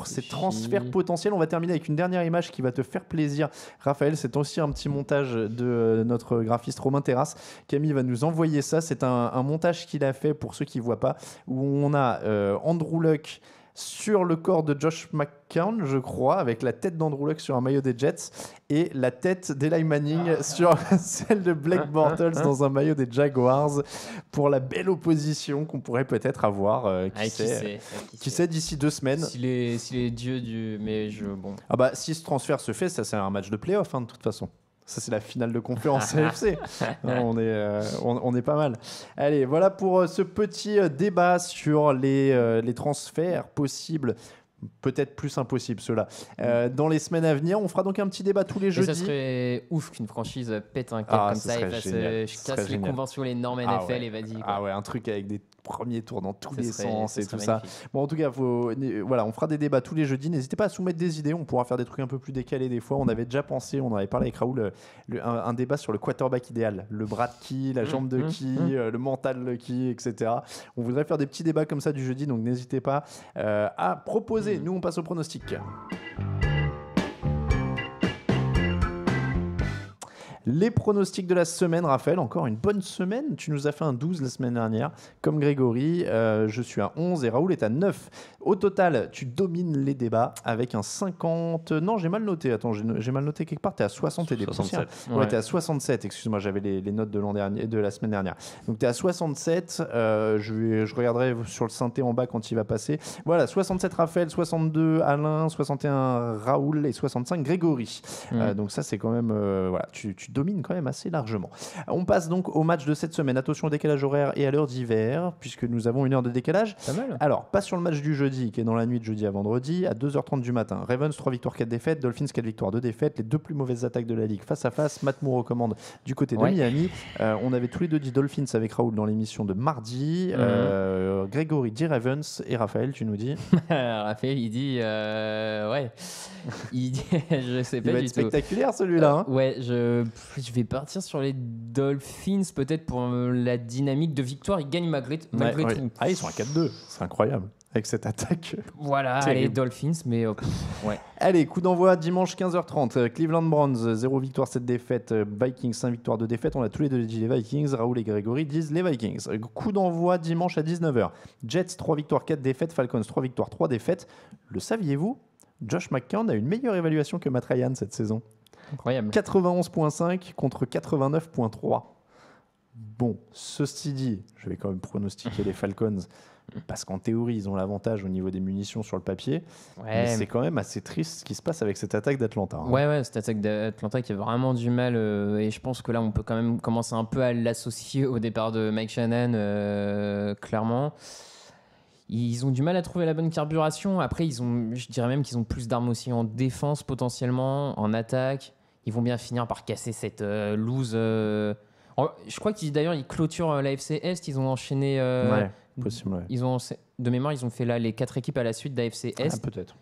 ces transferts potentiels. On va terminer avec une dernière image qui va te faire plaisir. Raphaël, c'est aussi un petit montage de notre graphiste Romain Terrasse. Camille va nous envoyer ça. C'est un montage qu'il a fait pour ceux qui ne voient pas, où on a Andrew Luck sur le corps de Josh McCown, je crois, avec la tête d'Andrew Luck sur un maillot des Jets et la tête d'Eli Manning sur celle de Blake Bortles dans un maillot des Jaguars pour la belle opposition qu'on pourrait peut-être avoir. Qui sait d'ici 2 semaines. Si les dieux du... Mais bon. Ah bah, si ce transfert se fait, ça c'est un match de play-off de toute façon. Ça, c'est la finale de conférence CFC. On est pas mal. Allez, voilà pour ce petit débat sur les transferts possibles. Peut-être plus impossible ceux-là. Dans les semaines à venir, on fera donc un petit débat tous les jeudis. Ça serait ouf qu'une franchise pète un câble comme ça et casse les conventions, les normes NFL et vas-y. Ouais, un truc avec des premiers tours dans tous les sens et tout ça. Bon, en tout cas, on fera des débats tous les jeudis. N'hésitez pas à soumettre des idées. On pourra faire des trucs un peu plus décalés des fois. On avait déjà pensé, on avait parlé avec Raoul, un débat sur le quarterback idéal. Le bras de qui, la jambe de qui, le mental de qui, etc. On voudrait faire des petits débats comme ça du jeudi, donc n'hésitez pas à proposer. Nous, on passe au pronostic. Les pronostics de la semaine, Raphaël, encore une bonne semaine. Tu nous as fait un 12 la semaine dernière, comme Grégory. Je suis à 11 et Raoul est à 9. Au total, tu domines les débats avec un 50... Non, j'ai mal noté. Attends, j'ai mal noté quelque part. Tu es à 60 et des poussières. Ouais, tu es à 67. Excuse-moi, j'avais les notes de la semaine dernière. Donc, tu es à 67. Je regarderai sur le synthé en bas quand il va passer. Voilà, 67 Raphaël, 62 Alain, 61 Raoul et 65 Grégory. Donc, ça, c'est quand même... voilà, tu domines quand même assez largement. On passe donc au match de cette semaine. Attention au décalage horaire et à l'heure d'hiver, puisque nous avons 1 heure de décalage. Pas mal. Alors, pas sur le match du jeudi, qui est dans la nuit de jeudi à vendredi, à 2h30 du matin. Ravens, 3 victoires, 4 défaites. Dolphins, 4 victoires, 2 défaites. Les 2 plus mauvaises attaques de la ligue face à face. Matt Moore recommande du côté de Miami. On avait tous les deux dit Dolphins avec Raoul dans l'émission de mardi. Grégory dit Ravens. Et Raphaël, tu nous dis Raphaël, il dit il dit, je sais pas il va du être tout. spectaculaire celui-là. Ouais, je vais partir sur les Dolphins peut-être pour la dynamique de victoire. Ils gagnent malgré tout. Ah, ils sont à 4-2. C'est incroyable. Avec cette attaque. Voilà, les Dolphins, mais ouais. Allez, coup d'envoi dimanche 15h30. Cleveland Browns, 0 victoire, 7 défaites. Vikings, 5 victoires, 2 défaites. On a tous les deux dit les Vikings. Raoul et Grégory disent les Vikings. Coup d'envoi dimanche à 19h. Jets, 3 victoires, 4 défaites. Falcons, 3 victoires, 3 défaites. Le saviez-vous ? Josh McCown a une meilleure évaluation que Matt Ryan cette saison. Incroyable. 91.5 contre 89.3. Bon, ceci dit, je vais quand même pronostiquer les Falcons. Parce qu'en théorie, ils ont l'avantage au niveau des munitions sur le papier. Mais c'est quand même assez triste ce qui se passe avec cette attaque d'Atlanta. Hein. Ouais, cette attaque d'Atlanta qui a vraiment du mal. Et je pense que là, on peut quand même commencer un peu à l'associer au départ de Mike Shanahan, clairement. Ils ont du mal à trouver la bonne carburation. Après, je dirais même qu'ils ont plus d'armes aussi en défense potentiellement, en attaque. Ils vont bien finir par casser cette loose. Je crois qu'ils clôturent l'AFC Est. Ils ont enchaîné. Possible, ouais. De mémoire, ils ont fait là les 4 équipes à la suite d'AFC Est. Peut-être.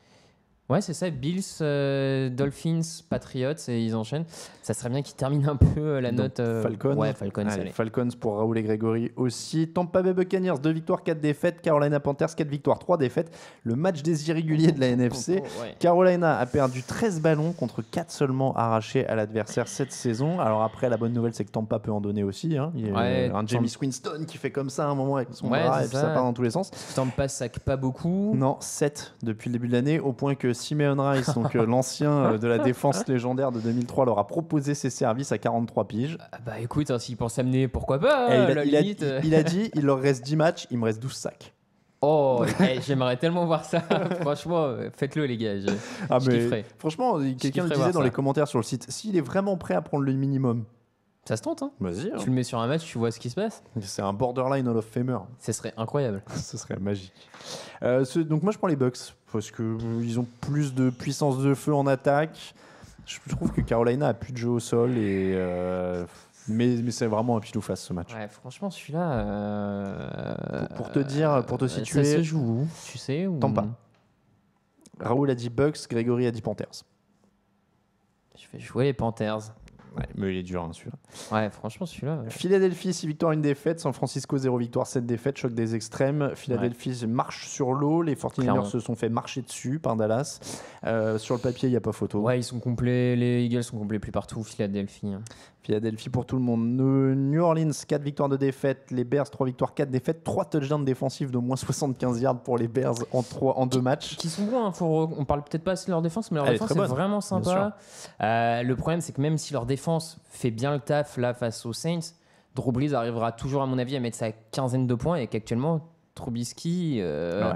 Ouais, c'est ça. Bills, Dolphins, Patriots, et ils enchaînent. Ça serait bien qu'ils terminent un peu la note. Falcons. Ouais, Falcons. Allez, Falcons pour Raoul et Grégory aussi. Tampa Bay Buccaneers, 2 victoires, 4 défaites. Carolina Panthers, 4 victoires, 3 défaites. Le match des irréguliers de la NFC. Ouais. Carolina a perdu 13 ballons contre 4 seulement arrachés à l'adversaire cette saison. Alors après, la bonne nouvelle, c'est que Tampa peut en donner aussi. Hein. Il y a un Jameis Winston qui fait comme ça à un moment avec son bras et puis ça part dans tous les sens. Tampa sac pas beaucoup. Non, 7 depuis le début de l'année, au point que Simeon Rice, donc l'ancien de la défense légendaire de 2003, leur a proposé ses services à 43 piges. Bah écoute, s'il pense s'amener, pourquoi pas il a dit, il leur reste 10 matchs, il me reste 12 sacs. Oh, j'aimerais tellement voir ça. Franchement, faites-le les gars. Je kifferais. Franchement, quelqu'un le disait dans les commentaires sur le site, s'il est vraiment prêt à prendre le minimum. Ça se tente, hein. Vas-y. Tu le mets sur un match, tu vois ce qui se passe. C'est un borderline Hall of Famer. Ce serait incroyable. Ce serait magique. Donc moi je prends les Bucks parce que ils ont plus de puissance de feu en attaque. Je trouve que Carolina a plus de jeu au sol et mais c'est vraiment un pile ou face ce match. Ouais, franchement celui-là. Pour te situer. Ça se joue où, tu sais ou... Tampa. Raoul a dit Bucks, Grégory a dit Panthers. Je vais jouer les Panthers. Ouais, mais il est dur, hein, celui-là. Ouais, franchement, celui-là. Philadelphie, 6 victoires, 1 défaite. San Francisco, 0 victoire, 7 défaites. Choc des extrêmes. Philadelphie marche sur l'eau. Les 49ers se sont fait marcher dessus par Dallas. Sur le papier, il n'y a pas photo. Ouais, ils sont complets. Les Eagles sont complets plus partout. Philadelphie. Philadelphie pour tout le monde. New Orleans, 4 victoires de défaite. Les Bears, 3 victoires, 4 défaites. 3 touchdowns défensifs de moins 75 yards pour les Bears en 2 matchs. Qui sont bons. Hein, on parle peut-être pas assez de leur défense, mais leur défense est vraiment sympa. Le problème, c'est que même si leur défense fait bien le taf là face aux Saints, Drew Brees arrivera toujours, à mon avis, à mettre sa quinzaine de points et qu'actuellement, Trubisky,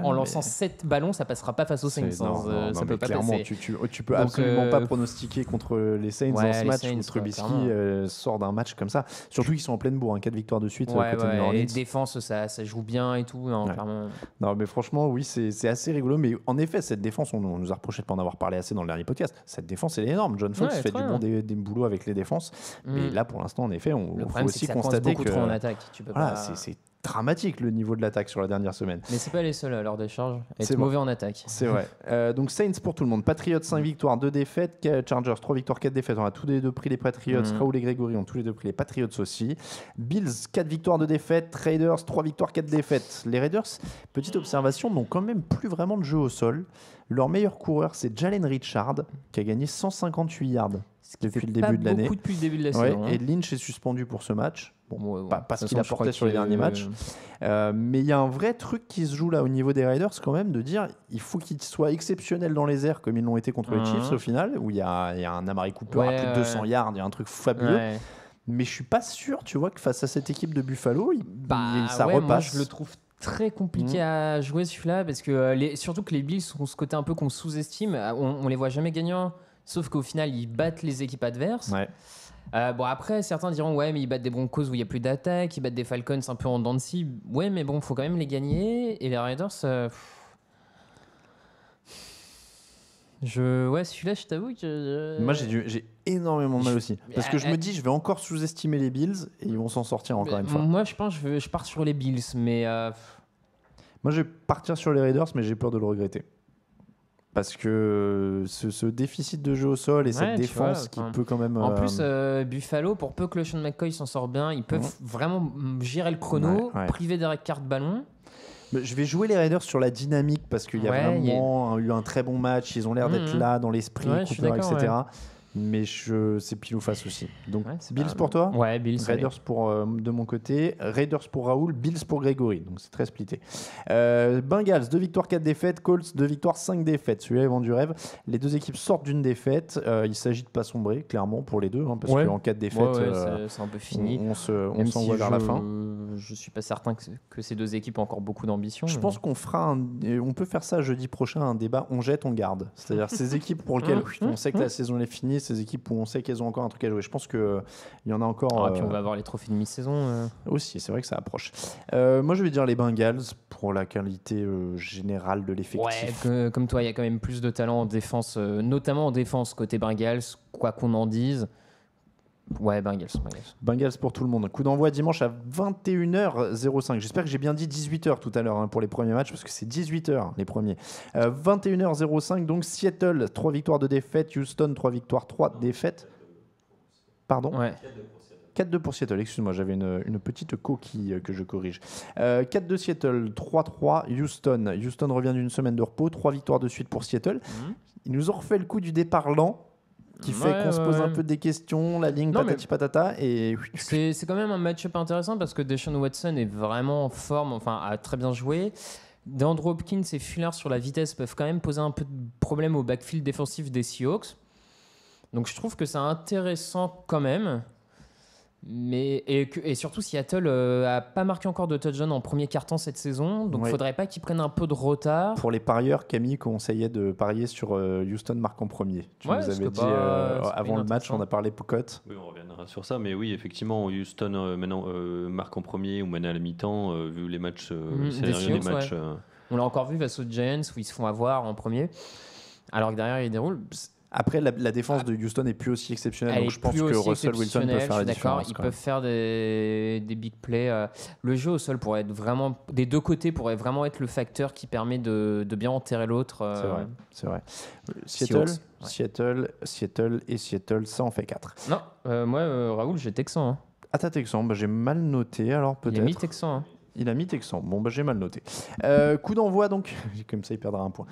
en lançant 7 ballons, ça passera pas face aux Saints. Ça peut pas passer. Tu peux absolument pas pronostiquer contre les Saints dans ce match où Trubisky sort d'un match comme ça. Surtout qu'ils sont en pleine bourre, 4 victoires de suite. Les défenses, ça joue bien et tout. Non, clairement. Non, mais franchement, oui, c'est assez rigolo. Mais en effet, cette défense, on nous a reproché de pas en avoir parlé assez dans le dernier podcast. Cette défense, elle est énorme. John Fox fait du bon boulot avec les défenses. Mais là, pour l'instant, en effet, on faut aussi constater que trop en attaque. C'est dramatique le niveau de l'attaque sur la dernière semaine. Mais c'est pas les seuls à leur décharge à être mauvais en attaque. C'est vrai. Donc Saints pour tout le monde. Patriots 5 victoires, 2 défaites. Chargers 3 victoires, 4 défaites. On a tous les deux pris les Patriots. Raoul et Grégory ont tous les deux pris les Patriots aussi. Bills 4 victoires, 2 défaites. Raiders 3 victoires, 4 défaites. Les Raiders, petite observation, n'ont quand même plus vraiment de jeu au sol. Leur meilleur coureur, c'est Jalen Richard qui a gagné 158 yards depuis le début de l'année. Depuis le début de la saison. Et Lynch est suspendu pour ce match. Pas parce qu'il a porté sur les derniers matchs. Mais il y a un vrai truc qui se joue là au niveau des Raiders quand même, de dire il faut qu'ils soient exceptionnels dans les airs comme ils l'ont été contre les Chiefs au final, où il y a un Amari Cooper à plus de 200 yards, il y a un truc fabuleux. Mais je suis pas sûr, tu vois, que face à cette équipe de Buffalo, ça repasse. Moi, je le trouve très compliqué à jouer celui-là parce que surtout que les Bills ont ce côté un peu qu'on sous-estime. On les voit jamais gagnants, sauf qu'au final ils battent les équipes adverses. Bon, après, certains diront ouais, mais ils battent des Broncos où il n'y a plus d'attaque, ils battent des Falcons un peu en dents de scie. Ouais, mais bon, faut quand même les gagner. Et les Raiders, ouais, celui-là, je t'avoue que. Moi, j'ai énormément de mal aussi. Parce que je me dis, je vais encore sous-estimer les Bills et ils vont s'en sortir encore une fois. Moi, je pense que je pars sur les Bills, mais. Moi, je vais partir sur les Raiders, mais j'ai peur de le regretter. Parce que ce déficit de jeu au sol et cette défense qui peut quand même... En plus, Buffalo, pour peu que le Sean McCoy s'en sort bien, ils peuvent vraiment gérer le chrono, priver Derek Carr de ballon. Je vais jouer les Raiders sur la dynamique parce qu'il y a vraiment eu un très bon match. Ils ont l'air d'être là dans l'esprit, Cooper, etc. Mais c'est pile ou face aussi. Donc Bills pour toi ? Ouais, Bills. Raiders de mon côté, Raiders pour Raoul, Bills pour Grégory. Donc c'est très splitté. Bengals, 2 victoires, 4 défaites. Colts, 2 victoires, 5 défaites. Celui-là est vendu rêve. Les deux équipes sortent d'une défaite. Il s'agit de pas sombrer, clairement, pour les deux. Parce qu'en 4 défaites, c'est un peu fini. On s'envoie vers la fin. Je suis pas certain que ces deux équipes ont encore beaucoup d'ambition. Je pense qu'on on peut faire ça jeudi prochain, un débat on jette, on garde. C'est-à-dire ces équipes pour lesquelles on sait que la saison est finie, ces équipes où on sait qu'elles ont encore un truc à jouer. Je pense qu'il y en a encore. Puis on va avoir les trophées de mi-saison. Aussi, c'est vrai que ça approche. Moi, je vais dire les Bengals pour la qualité générale de l'effectif. Ouais, comme toi, il y a quand même plus de talent en défense, notamment en défense côté Bengals, quoi qu'on en dise. Ouais, Bengals. Bengals pour tout le monde. Coup d'envoi dimanche à 21h05. J'espère que j'ai bien dit 18h tout à l'heure pour les premiers matchs, parce que c'est 18h les premiers. 21h05, donc Seattle, 3 victoires, 2 défaites. Houston, 3 victoires, 3 défaites. Pardon ? Ouais. 4-2 pour Seattle, excuse-moi, j'avais une petite coquille que je corrige. 4-2 Seattle, 3-3 Houston. Houston revient d'une semaine de repos, 3 victoires de suite pour Seattle. Ils nous ont refait le coup du départ lent, qui fait qu'on se pose un peu des questions, la ligne patati patata. Et... C'est quand même un match-up intéressant parce que Deshaun Watson est vraiment en forme, a très bien joué. DeAndre Hopkins et Fuller sur la vitesse peuvent quand même poser un peu de problème au backfield défensif des Seahawks. Donc je trouve que c'est intéressant quand même. Et surtout, Seattle a pas marqué encore de touchdown en premier quart-temps cette saison, donc il faudrait pas qu'ils prennent un peu de retard. Pour les parieurs, Camille conseillait de parier sur Houston marque en premier. Tu nous avais dit avant le match, on a parlé cote. Oui, on reviendra sur ça, mais oui, effectivement, Houston maintenant marque en premier ou mène à la mi-temps, vu les matchs, des matchs. On l'a encore vu face aux Giants où ils se font avoir en premier, alors que derrière ils déroulent. Après, la défense de Houston n'est plus aussi exceptionnelle, donc je pense que Russell Wilson peut faire la différence. Ils peuvent faire des big plays. Le jeu au sol pourrait être vraiment, des deux côtés, pourrait vraiment être le facteur qui permet de bien enterrer l'autre. C'est vrai. Seattle, ça en fait 4. Non, moi, Raoul, j'ai Texan. Ah, t'as Texan, j'ai mal noté, alors peut-être. Il a mis Texan. Il a mis Texan. Bon, j'ai mal noté. Coup d'envoi, donc. Comme ça, il perdra un point.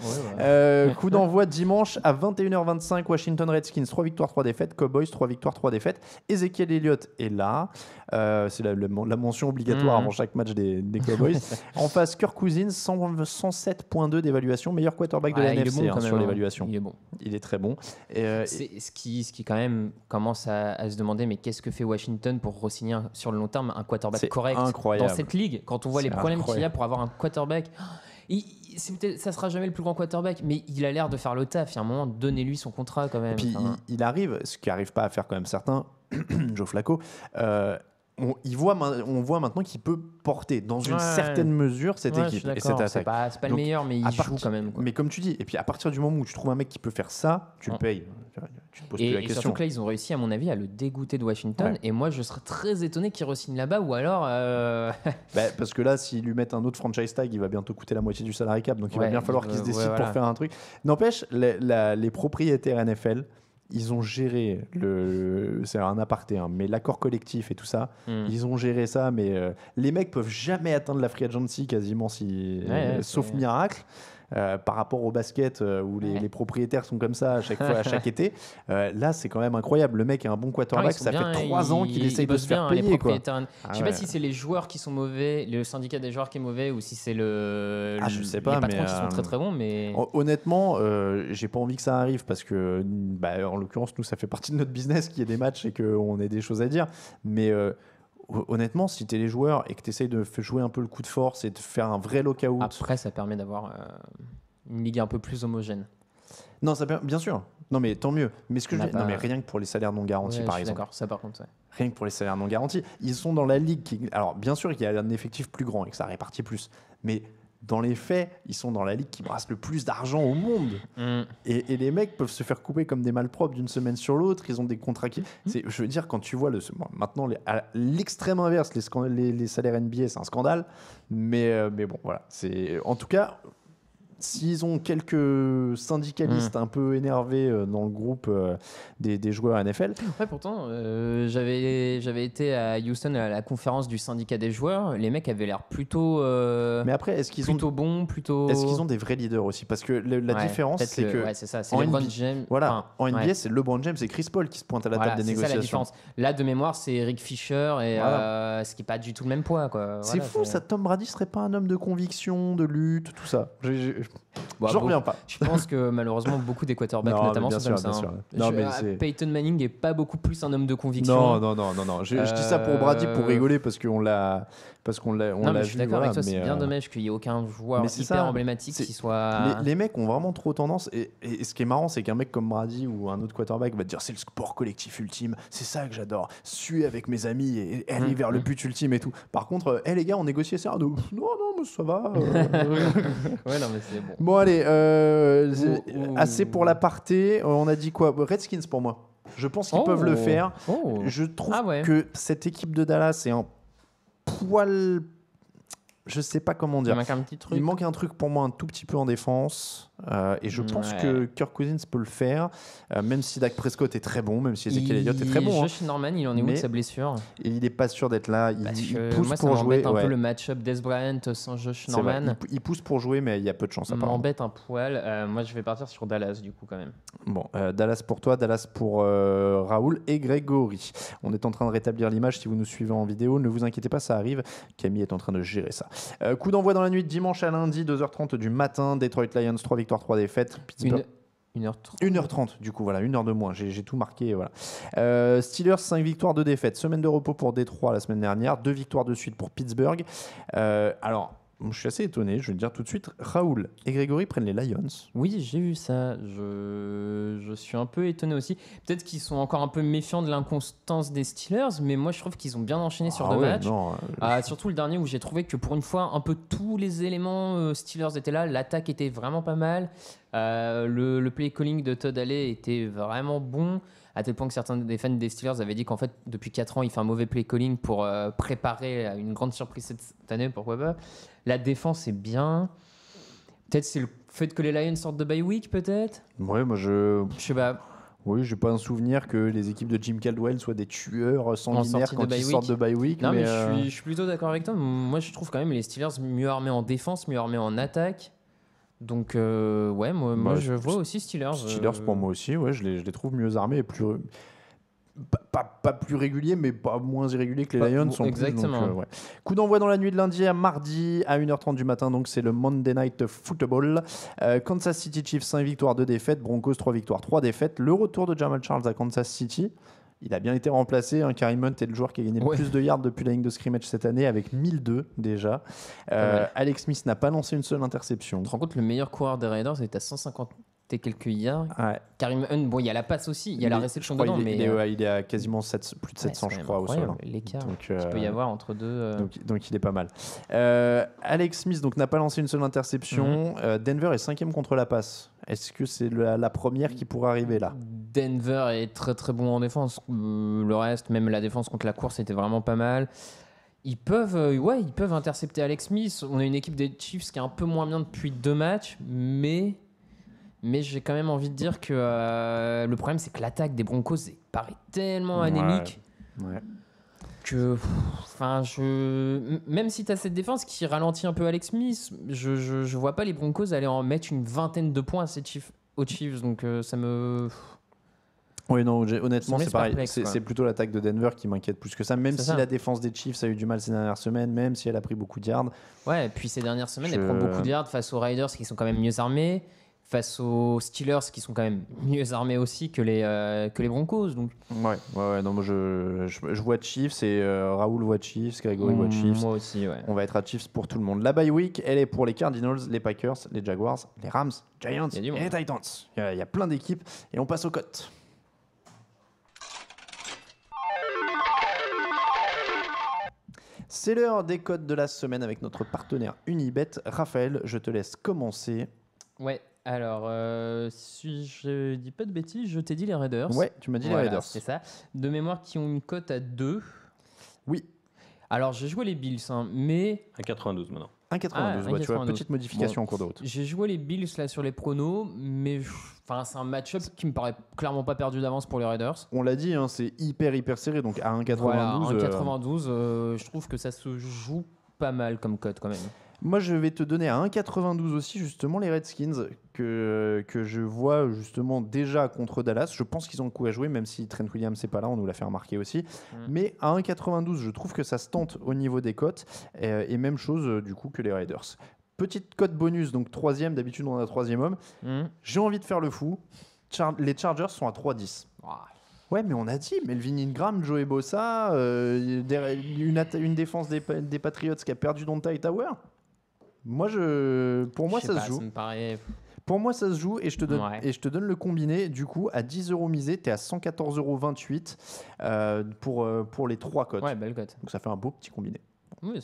Coup d'envoi dimanche à 21h25. Washington Redskins, 3 victoires, 3 défaites. Cowboys, 3 victoires, 3 défaites. Ezekiel Elliott est là. C'est la mention obligatoire avant chaque match des Cowboys. En face, Kirk Cousins, 107.2 d'évaluation. Meilleur quarterback de la NFC sur l'évaluation. Il est bon. Il est très bon. C'est ce qui quand même commence à se demander, mais qu'est-ce que fait Washington pour re-signer sur le long terme un quarterback correct incroyable. Dans cette ligue? Quand on voit les problèmes qu'il y a pour avoir un quarterback, ça sera jamais le plus grand quarterback, mais il a l'air de faire le taf. Il y a un moment, donnez-lui son contrat quand même. Et puis il arrive, ce qui n'arrive pas à faire quand même certains, Joe Flacco, on voit maintenant qu'il peut porter dans une certaine mesure cette équipe et cette attaque. C'est pas le meilleur, mais il joue quand même. Mais comme tu dis, et puis à partir du moment où tu trouves un mec qui peut faire ça, tu le payes. Tu te poses plus la question. Et surtout que là, ils ont réussi, à mon avis, à le dégoûter de Washington. Et moi, je serais très étonné qu'il re-signe là-bas, ou alors. Parce que là, s'ils lui mettent un autre franchise tag, il va bientôt coûter la moitié du salary cap, donc il va bien falloir qu'il se décide pour faire un truc. N'empêche, les propriétaires NFL, ils ont géré c'est un aparté, mais l'accord collectif et tout ça, ils ont géré ça, mais les mecs peuvent jamais atteindre la free agency quasiment, sauf miracle. Par rapport au basket où les propriétaires sont comme ça à chaque fois, à chaque été, là c'est quand même incroyable. Le mec a un bon quarterback, ça fait 3 ans qu'il essaye de se faire payer. Je sais pas si c'est les joueurs qui sont mauvais, le syndicat des joueurs qui est mauvais, ou si c'est les patrons qui sont très très bons. Mais honnêtement, j'ai pas envie que ça arrive parce que, en l'occurrence, nous ça fait partie de notre business qu'il y ait des matchs et qu'on ait des choses à dire. Mais honnêtement, si tu es les joueurs et que tu essayes de jouer un peu le coup de force et de faire un vrai lockout. Après, ça permet d'avoir une ligue un peu plus homogène. Non, ça bien sûr. Non, mais tant mieux. Mais ce que non, mais rien que pour les salaires non garantis, par exemple. D'accord, ça par contre. Ouais. Rien que pour les salaires non garantis, ils sont dans la ligue. Alors, bien sûr, qu'il y a un effectif plus grand et que ça répartit plus. Mais dans les faits, ils sont dans la ligue qui brasse le plus d'argent au monde. Et les mecs peuvent se faire couper comme des malpropres d'une semaine sur l'autre. Ils ont des contrats qui. Je veux dire, quand tu vois maintenant, à l'extrême inverse, les salaires NBA, c'est un scandale. Mais bon, voilà. En tout cas. S'ils ont quelques syndicalistes un peu énervés dans le groupe des joueurs NFL. Ouais, pourtant, j'avais été à Houston à la conférence du syndicat des joueurs. Les mecs avaient l'air plutôt. Mais après, est-ce qu'ils ont des vrais leaders aussi? Parce que la différence, c'est que. Ouais, c'est ça. C'est LeBron James. Voilà. En NBA, c'est LeBron James et Chris Paul qui se pointent à la table des négociations. C'est ça la différence. Là, de mémoire, c'est Eric Fisher et ce qui n'est pas du tout le même poids, quoi. C'est fou, ça. Tom Brady serait pas un homme de conviction, de lutte, tout ça. J'en reviens pas. Je pense que malheureusement beaucoup des quarterbacks notamment sont comme ça. Non, mais Peyton Manning est pas beaucoup plus un homme de conviction. Non. Je dis ça pour Brady pour rigoler parce qu'on l'a vu. Je suis d'accord avec toi. C'est bien dommage qu'il y ait aucun joueur hyper emblématique qui soit. Les mecs ont vraiment trop tendance. Et ce qui est marrant, c'est qu'un mec comme Brady ou un autre quarterback va te dire c'est le sport collectif ultime. C'est ça que j'adore. Suer avec mes amis et aller vers le but ultime et tout. Par contre, les gars, on négocie ça. Non, mais ça va. Ouais, non, mais c'est bon. Bon, allez, assez pour l'aparté. On a dit quoi? Redskins pour moi. Je pense qu'ils peuvent le faire. Je trouve que cette équipe de Dallas est un poil. Je sais pas comment dire. Il manque un petit truc. Il manque un truc pour moi un tout petit peu en défense. Et je pense que Kirk Cousins peut le faire, même si Dak Prescott est très bon, même si Ezekiel Elliott est très bon. Josh Norman, il en est où de sa blessure? Et il n'est pas sûr d'être là. Il pousse moi, pour jouer. Ça m'embête un peu le match-up Dez Bryant sans Josh Norman. Il pousse pour jouer, mais il y a peu de chance. Ça m'embête un poil. Moi, je vais partir sur Dallas, du coup, quand même. Bon, Dallas pour toi, Dallas pour Raoul et Grégory. On est en train de rétablir l'image si vous nous suivez en vidéo. Ne vous inquiétez pas, ça arrive. Camille est en train de gérer ça. Coup d'envoi dans la nuit de dimanche à lundi, 2h30 du matin. Detroit Lions, 3 victoires, 3 défaites. 1h30 du coup, voilà, 1 heure de moins, j'ai tout marqué, voilà. Steelers, 5 victoires, 2 défaites, semaine de repos pour Détroit la semaine dernière, 2 victoires de suite pour Pittsburgh. Alors, je suis assez étonné, je vais le dire tout de suite, Raoul et Grégory prennent les Lions. Oui, j'ai vu ça, je suis un peu étonné aussi. Peut-être qu'ils sont encore un peu méfiants de l'inconstance des Steelers, mais moi je trouve qu'ils ont bien enchaîné sur 2 matchs. Surtout le dernier où j'ai trouvé que pour une fois, un peu tous les éléments Steelers étaient là, l'attaque était vraiment pas mal. Le play calling de Todd Haley était vraiment bon, à tel point que certains des fans des Steelers avaient dit qu'en fait depuis 4 ans il fait un mauvais play calling pour préparer une grande surprise cette année, pourquoi pas. La défense est bien, peut-être c'est le fait que les Lions sortent de bye week, peut-être. Ouais, moi je sais pas. Oui, j'ai pas un souvenir que les équipes de Jim Caldwell soient des tueurs sanguinaires quand ils sortent de bye week. Non, mais je suis plutôt d'accord avec toi. Moi, je trouve quand même les Steelers mieux armés en défense, mieux armés en attaque. Donc, moi je vois aussi Steelers. Steelers pour moi aussi, je les trouve mieux armés et plus. Pas plus réguliers, mais pas moins irréguliers que les Lions. Exactement. Donc, coup d'envoi dans la nuit de lundi à mardi à 1h30 du matin. Donc, c'est le Monday Night Football. Kansas City Chiefs, 5 victoires, 2 défaites. Broncos, 3 victoires, 3 défaites. Le retour de Jamal Charles à Kansas City. Il a bien été remplacé. Kareem Hunt est le joueur qui a gagné le plus de yards depuis la ligne de scrimmage cette année, avec 1002 déjà. Alex Smith n'a pas lancé une seule interception. Tu te rends compte, le meilleur coureur des Raiders est à 150 quelques yards. Kareem Hunt, bon, il y a la passe aussi, il y a la réception dedans, mais il est à quasiment plus de 700, je crois, au sol. L'écart qu'il peut y avoir entre deux. Donc il est pas mal. Alex Smith donc n'a pas lancé une seule interception. Denver est 5e contre la passe. Est-ce que c'est la première qui pourrait arriver là? Denver est très très bon en défense. Le reste, même la défense contre la course, était vraiment pas mal. Ils peuvent intercepter Alex Smith. On a une équipe des Chiefs qui est un peu moins bien depuis 2 matchs, mais j'ai quand même envie de dire que le problème, c'est que l'attaque des Broncos paraît tellement anémique que, même si tu as cette défense qui ralentit un peu Alex Smith, je vois pas les Broncos aller en mettre une vingtaine de points aux Chiefs, donc ça me... Oui, non, honnêtement, c'est pareil. C'est plutôt l'attaque de Denver qui m'inquiète plus que ça, même si la défense des Chiefs a eu du mal ces dernières semaines, même si elle a pris beaucoup de yards. Ouais, et puis ces dernières semaines, elle prend beaucoup de yards face aux Raiders qui sont quand même mieux armés. face aux Steelers qui sont quand même mieux armés aussi que les Broncos. Donc. Ouais, non, moi je vois Chiefs et Raoul voit Chiefs, Grégory voit Chiefs. Moi aussi, ouais. On va être à Chiefs pour tout le monde. La bye week, elle est pour les Cardinals, les Packers, les Jaguars, les Rams, Giants et les Titans. Il y a plein d'équipes et on passe aux cotes. C'est l'heure des cotes de la semaine avec notre partenaire Unibet. Raphaël, je te laisse commencer. Ouais, alors, si je dis pas de bêtises, je t'ai dit les Raiders. Ouais, tu m'as dit les Raiders. C'est ça. De mémoire, qui ont une cote à 2. Oui. Alors, j'ai joué les Bills, mais... À 92 maintenant. 1,92, tu vois, petite modification en cours de route. J'ai joué les Bills là sur les pronos, mais c'est un match-up qui me paraît clairement pas perdu d'avance pour les Raiders. On l'a dit, hein, c'est hyper serré, donc à 1,92. Voilà, 1,92, je trouve que ça se joue pas mal comme cote quand même. Moi, je vais te donner à 1,92 aussi, justement, les Redskins, que je vois justement déjà contre Dallas. Je pense qu'ils ont le coup à jouer, même si Trent Williams n'est pas là, on nous l'a fait remarquer aussi. Mais à 1,92, je trouve que ça se tente au niveau des cotes. Et même chose, du coup, que les Raiders. Petite cote bonus, donc troisième, d'habitude on a troisième homme. J'ai envie de faire le fou. Les Chargers sont à 3,10. Ouais, mais on a dit Melvin Ingram, Joey Bosa, une défense des Patriots qui a perdu Donta Hightower. Pour moi, ça se joue. Ça me paraît... Pour moi, ça se joue et je te donne le combiné. Du coup, à 10 € misé, tu es à 114,28 € pour les 3 cotes. Ouais, belle cote. Donc ça fait un beau petit combiné. Oui,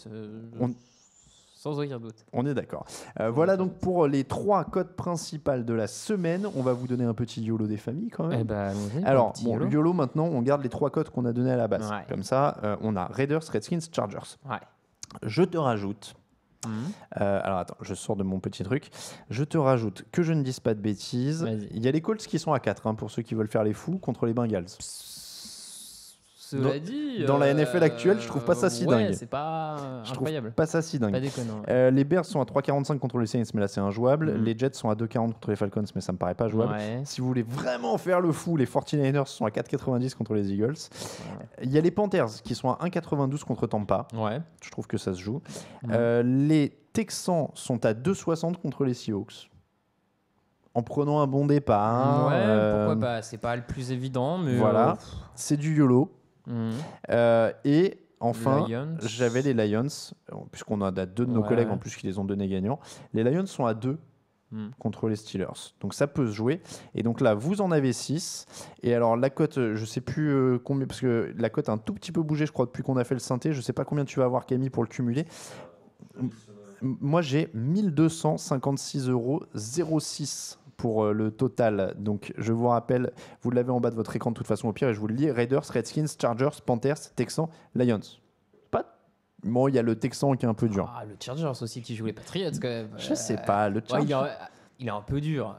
sans aucun doute. On est d'accord. Voilà donc pour les 3 cotes principales de la semaine. On va vous donner un petit YOLO des familles quand même. Alors, le YOLO maintenant, on garde les 3 cotes qu'on a données à la base. Ouais. Comme ça, on a Raiders, Redskins, Chargers. Ouais. Je te rajoute. Alors attends, je sors de mon petit truc. Je te rajoute que je ne dise pas de bêtises. Vas-y. Il y a les Colts qui sont à 4 pour ceux qui veulent faire les fous contre les Bengals. Cela dit, dans la NFL actuelle, je trouve pas ça si dingue. C'est pas incroyable. Trouve pas ça si dingue. Pas déconnant. Les Bears sont à 3,45 contre les Saints, mais là c'est injouable. Les Jets sont à 2,40 contre les Falcons, mais ça me paraît pas jouable. Ouais. Si vous voulez vraiment faire le fou, les 49ers sont à 4,90 contre les Eagles. Il y a les Panthers qui sont à 1,92 contre Tampa. Ouais. Je trouve que ça se joue. Les Texans sont à 2,60 contre les Seahawks. En prenant un bon départ. Ouais, pourquoi pas. C'est pas le plus évident, mais voilà. C'est du YOLO. Et enfin, j'avais les Lions, puisqu'on a 2 de nos collègues en plus qui les ont donnés gagnants. Les Lions sont à 2 contre les Steelers. Donc ça peut se jouer. Et donc là, vous en avez 6. Et alors la cote, je sais plus combien, parce que la cote a un tout petit peu bougé, je crois, depuis qu'on a fait le synthé. Je sais pas combien tu vas avoir, Camille, pour le cumuler. Moi, j'ai 1256,06 € pour le total. Donc, je vous rappelle, vous l'avez en bas de votre écran de toute façon au pire, et je vous le lis. Raiders, Redskins, Chargers, Panthers, Texans, Lions. Bon, il y a le Texan qui est un peu dur. Le Chargers aussi qui joue les Patriots quand même. Je sais pas. Le Chargers... il est un peu dur.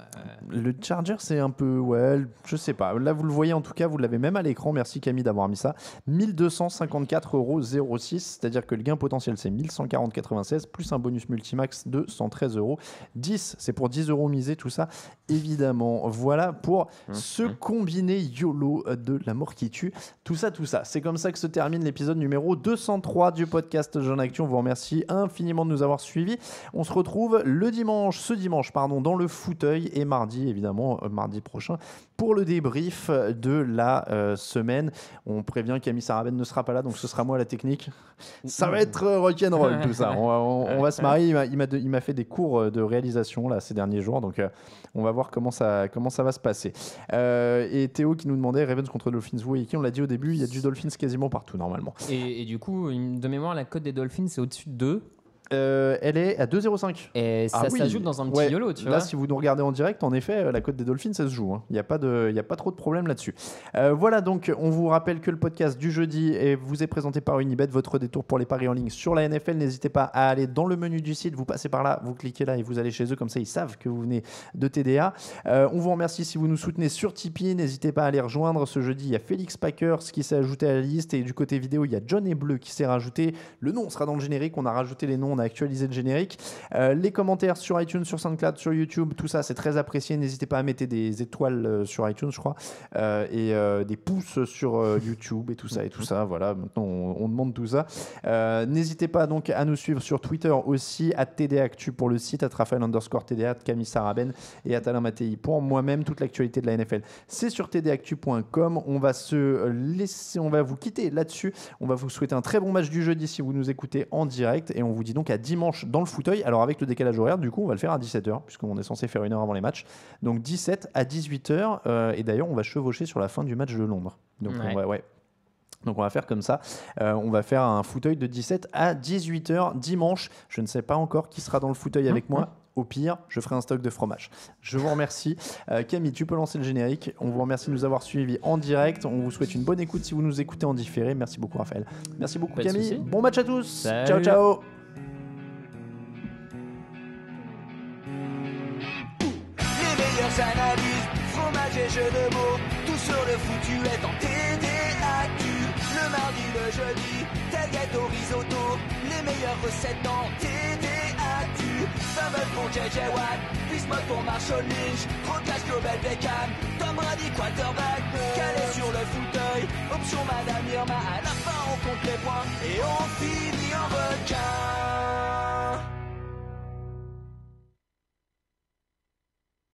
Le Charger, c'est un peu... Ouais, je sais pas. Là, vous le voyez en tout cas, vous l'avez même à l'écran. Merci Camille d'avoir mis ça. 1254,06 €. C'est-à-dire que le gain potentiel, c'est 1140,96 plus un bonus multimax de 113 €. 10, c'est pour 10 € misés, tout ça, évidemment. Voilà pour ce combiné YOLO de la mort qui tue. Tout ça. C'est comme ça que se termine l'épisode numéro 203 du podcast Jeune Actu. On vous remercie infiniment de nous avoir suivis. On se retrouve ce dimanche, dans le fauteuil, et mardi, évidemment, mardi prochain, pour le débrief de la semaine. On prévient qu'Ami Saraben ne sera pas là, donc ce sera moi à la technique. Ça va être rock'n'roll tout ça. On va se marier. Il m'a fait des cours de réalisation là, ces derniers jours, donc on va voir comment ça va se passer. Et Théo qui nous demandait Ravens contre Dolphins, vous voyez qui, on l'a dit au début, il y a du Dolphins quasiment partout normalement. Et du coup, de mémoire, la cote des Dolphins, c'est au-dessus de 2. Elle est à 2,05. Et ça s'ajoute dans un petit YOLO, tu vois. Là, si vous nous regardez en direct, en effet, la cote des Dolphins, ça se joue. Il n'y a pas trop de problème là-dessus. Voilà, donc, on vous rappelle que le podcast du jeudi vous est présenté par Unibet, votre détour pour les paris en ligne sur la NFL. N'hésitez pas à aller dans le menu du site, vous passez par là, vous cliquez là et vous allez chez eux. Comme ça, ils savent que vous venez de TDA. On vous remercie si vous nous soutenez sur Tipeee. N'hésitez pas à les rejoindre. Ce jeudi, il y a Félix Packers qui s'est ajouté à la liste. Et du côté vidéo, il y a John et Bleu qui s'est rajouté. Le nom sera dans le générique. On a rajouté les noms. On a actualisé le générique. Les commentaires sur iTunes, sur SoundCloud, sur YouTube, tout ça c'est très apprécié. N'hésitez pas à mettre des étoiles sur iTunes, je crois, et des pouces sur YouTube et tout ça. Voilà, maintenant on demande tout ça. N'hésitez pas donc à nous suivre sur Twitter aussi, @TDActu pour le site, @Raphaël_TDA, Camille Saraben et Alain Mattei pour moi-même. Toute l'actualité de la NFL, c'est sur tdactu.com. On va vous quitter là-dessus. On va vous souhaiter un très bon match du jeudi si vous nous écoutez en direct, et on vous dit donc à dimanche dans le fauteuil. Alors avec le décalage horaire, du coup on va le faire à 17h puisqu'on est censé faire 1 heure avant les matchs, donc 17 à 18h, et d'ailleurs on va chevaucher sur la fin du match de Londres, donc donc on va faire comme ça, on va faire un fauteuil de 17 à 18h dimanche. Je ne sais pas encore qui sera dans le fauteuil avec moi. Au pire, je ferai un stock de fromage. Je vous remercie. Camille, tu peux lancer le générique. On vous remercie de nous avoir suivis en direct. On vous souhaite une bonne écoute si vous nous écoutez en différé. Merci beaucoup Raphaël. Merci beaucoup Camille. Bon match à tous. Salut. Ciao, ciao. Les meilleures analyses, fromage et jeux de mots, tout sur le foutu est en TDAQ. Le mardi, le jeudi, tailgate au risotto, les meilleures recettes dans TDAQ. Fumble pour JJ Watt, Bismuth pour Marshall Lynch, Rocklash Global Beckham, Tom Brady quarterback, calé sur le fauteuil, option Madame Irma, à la fin on compte les points et on finit.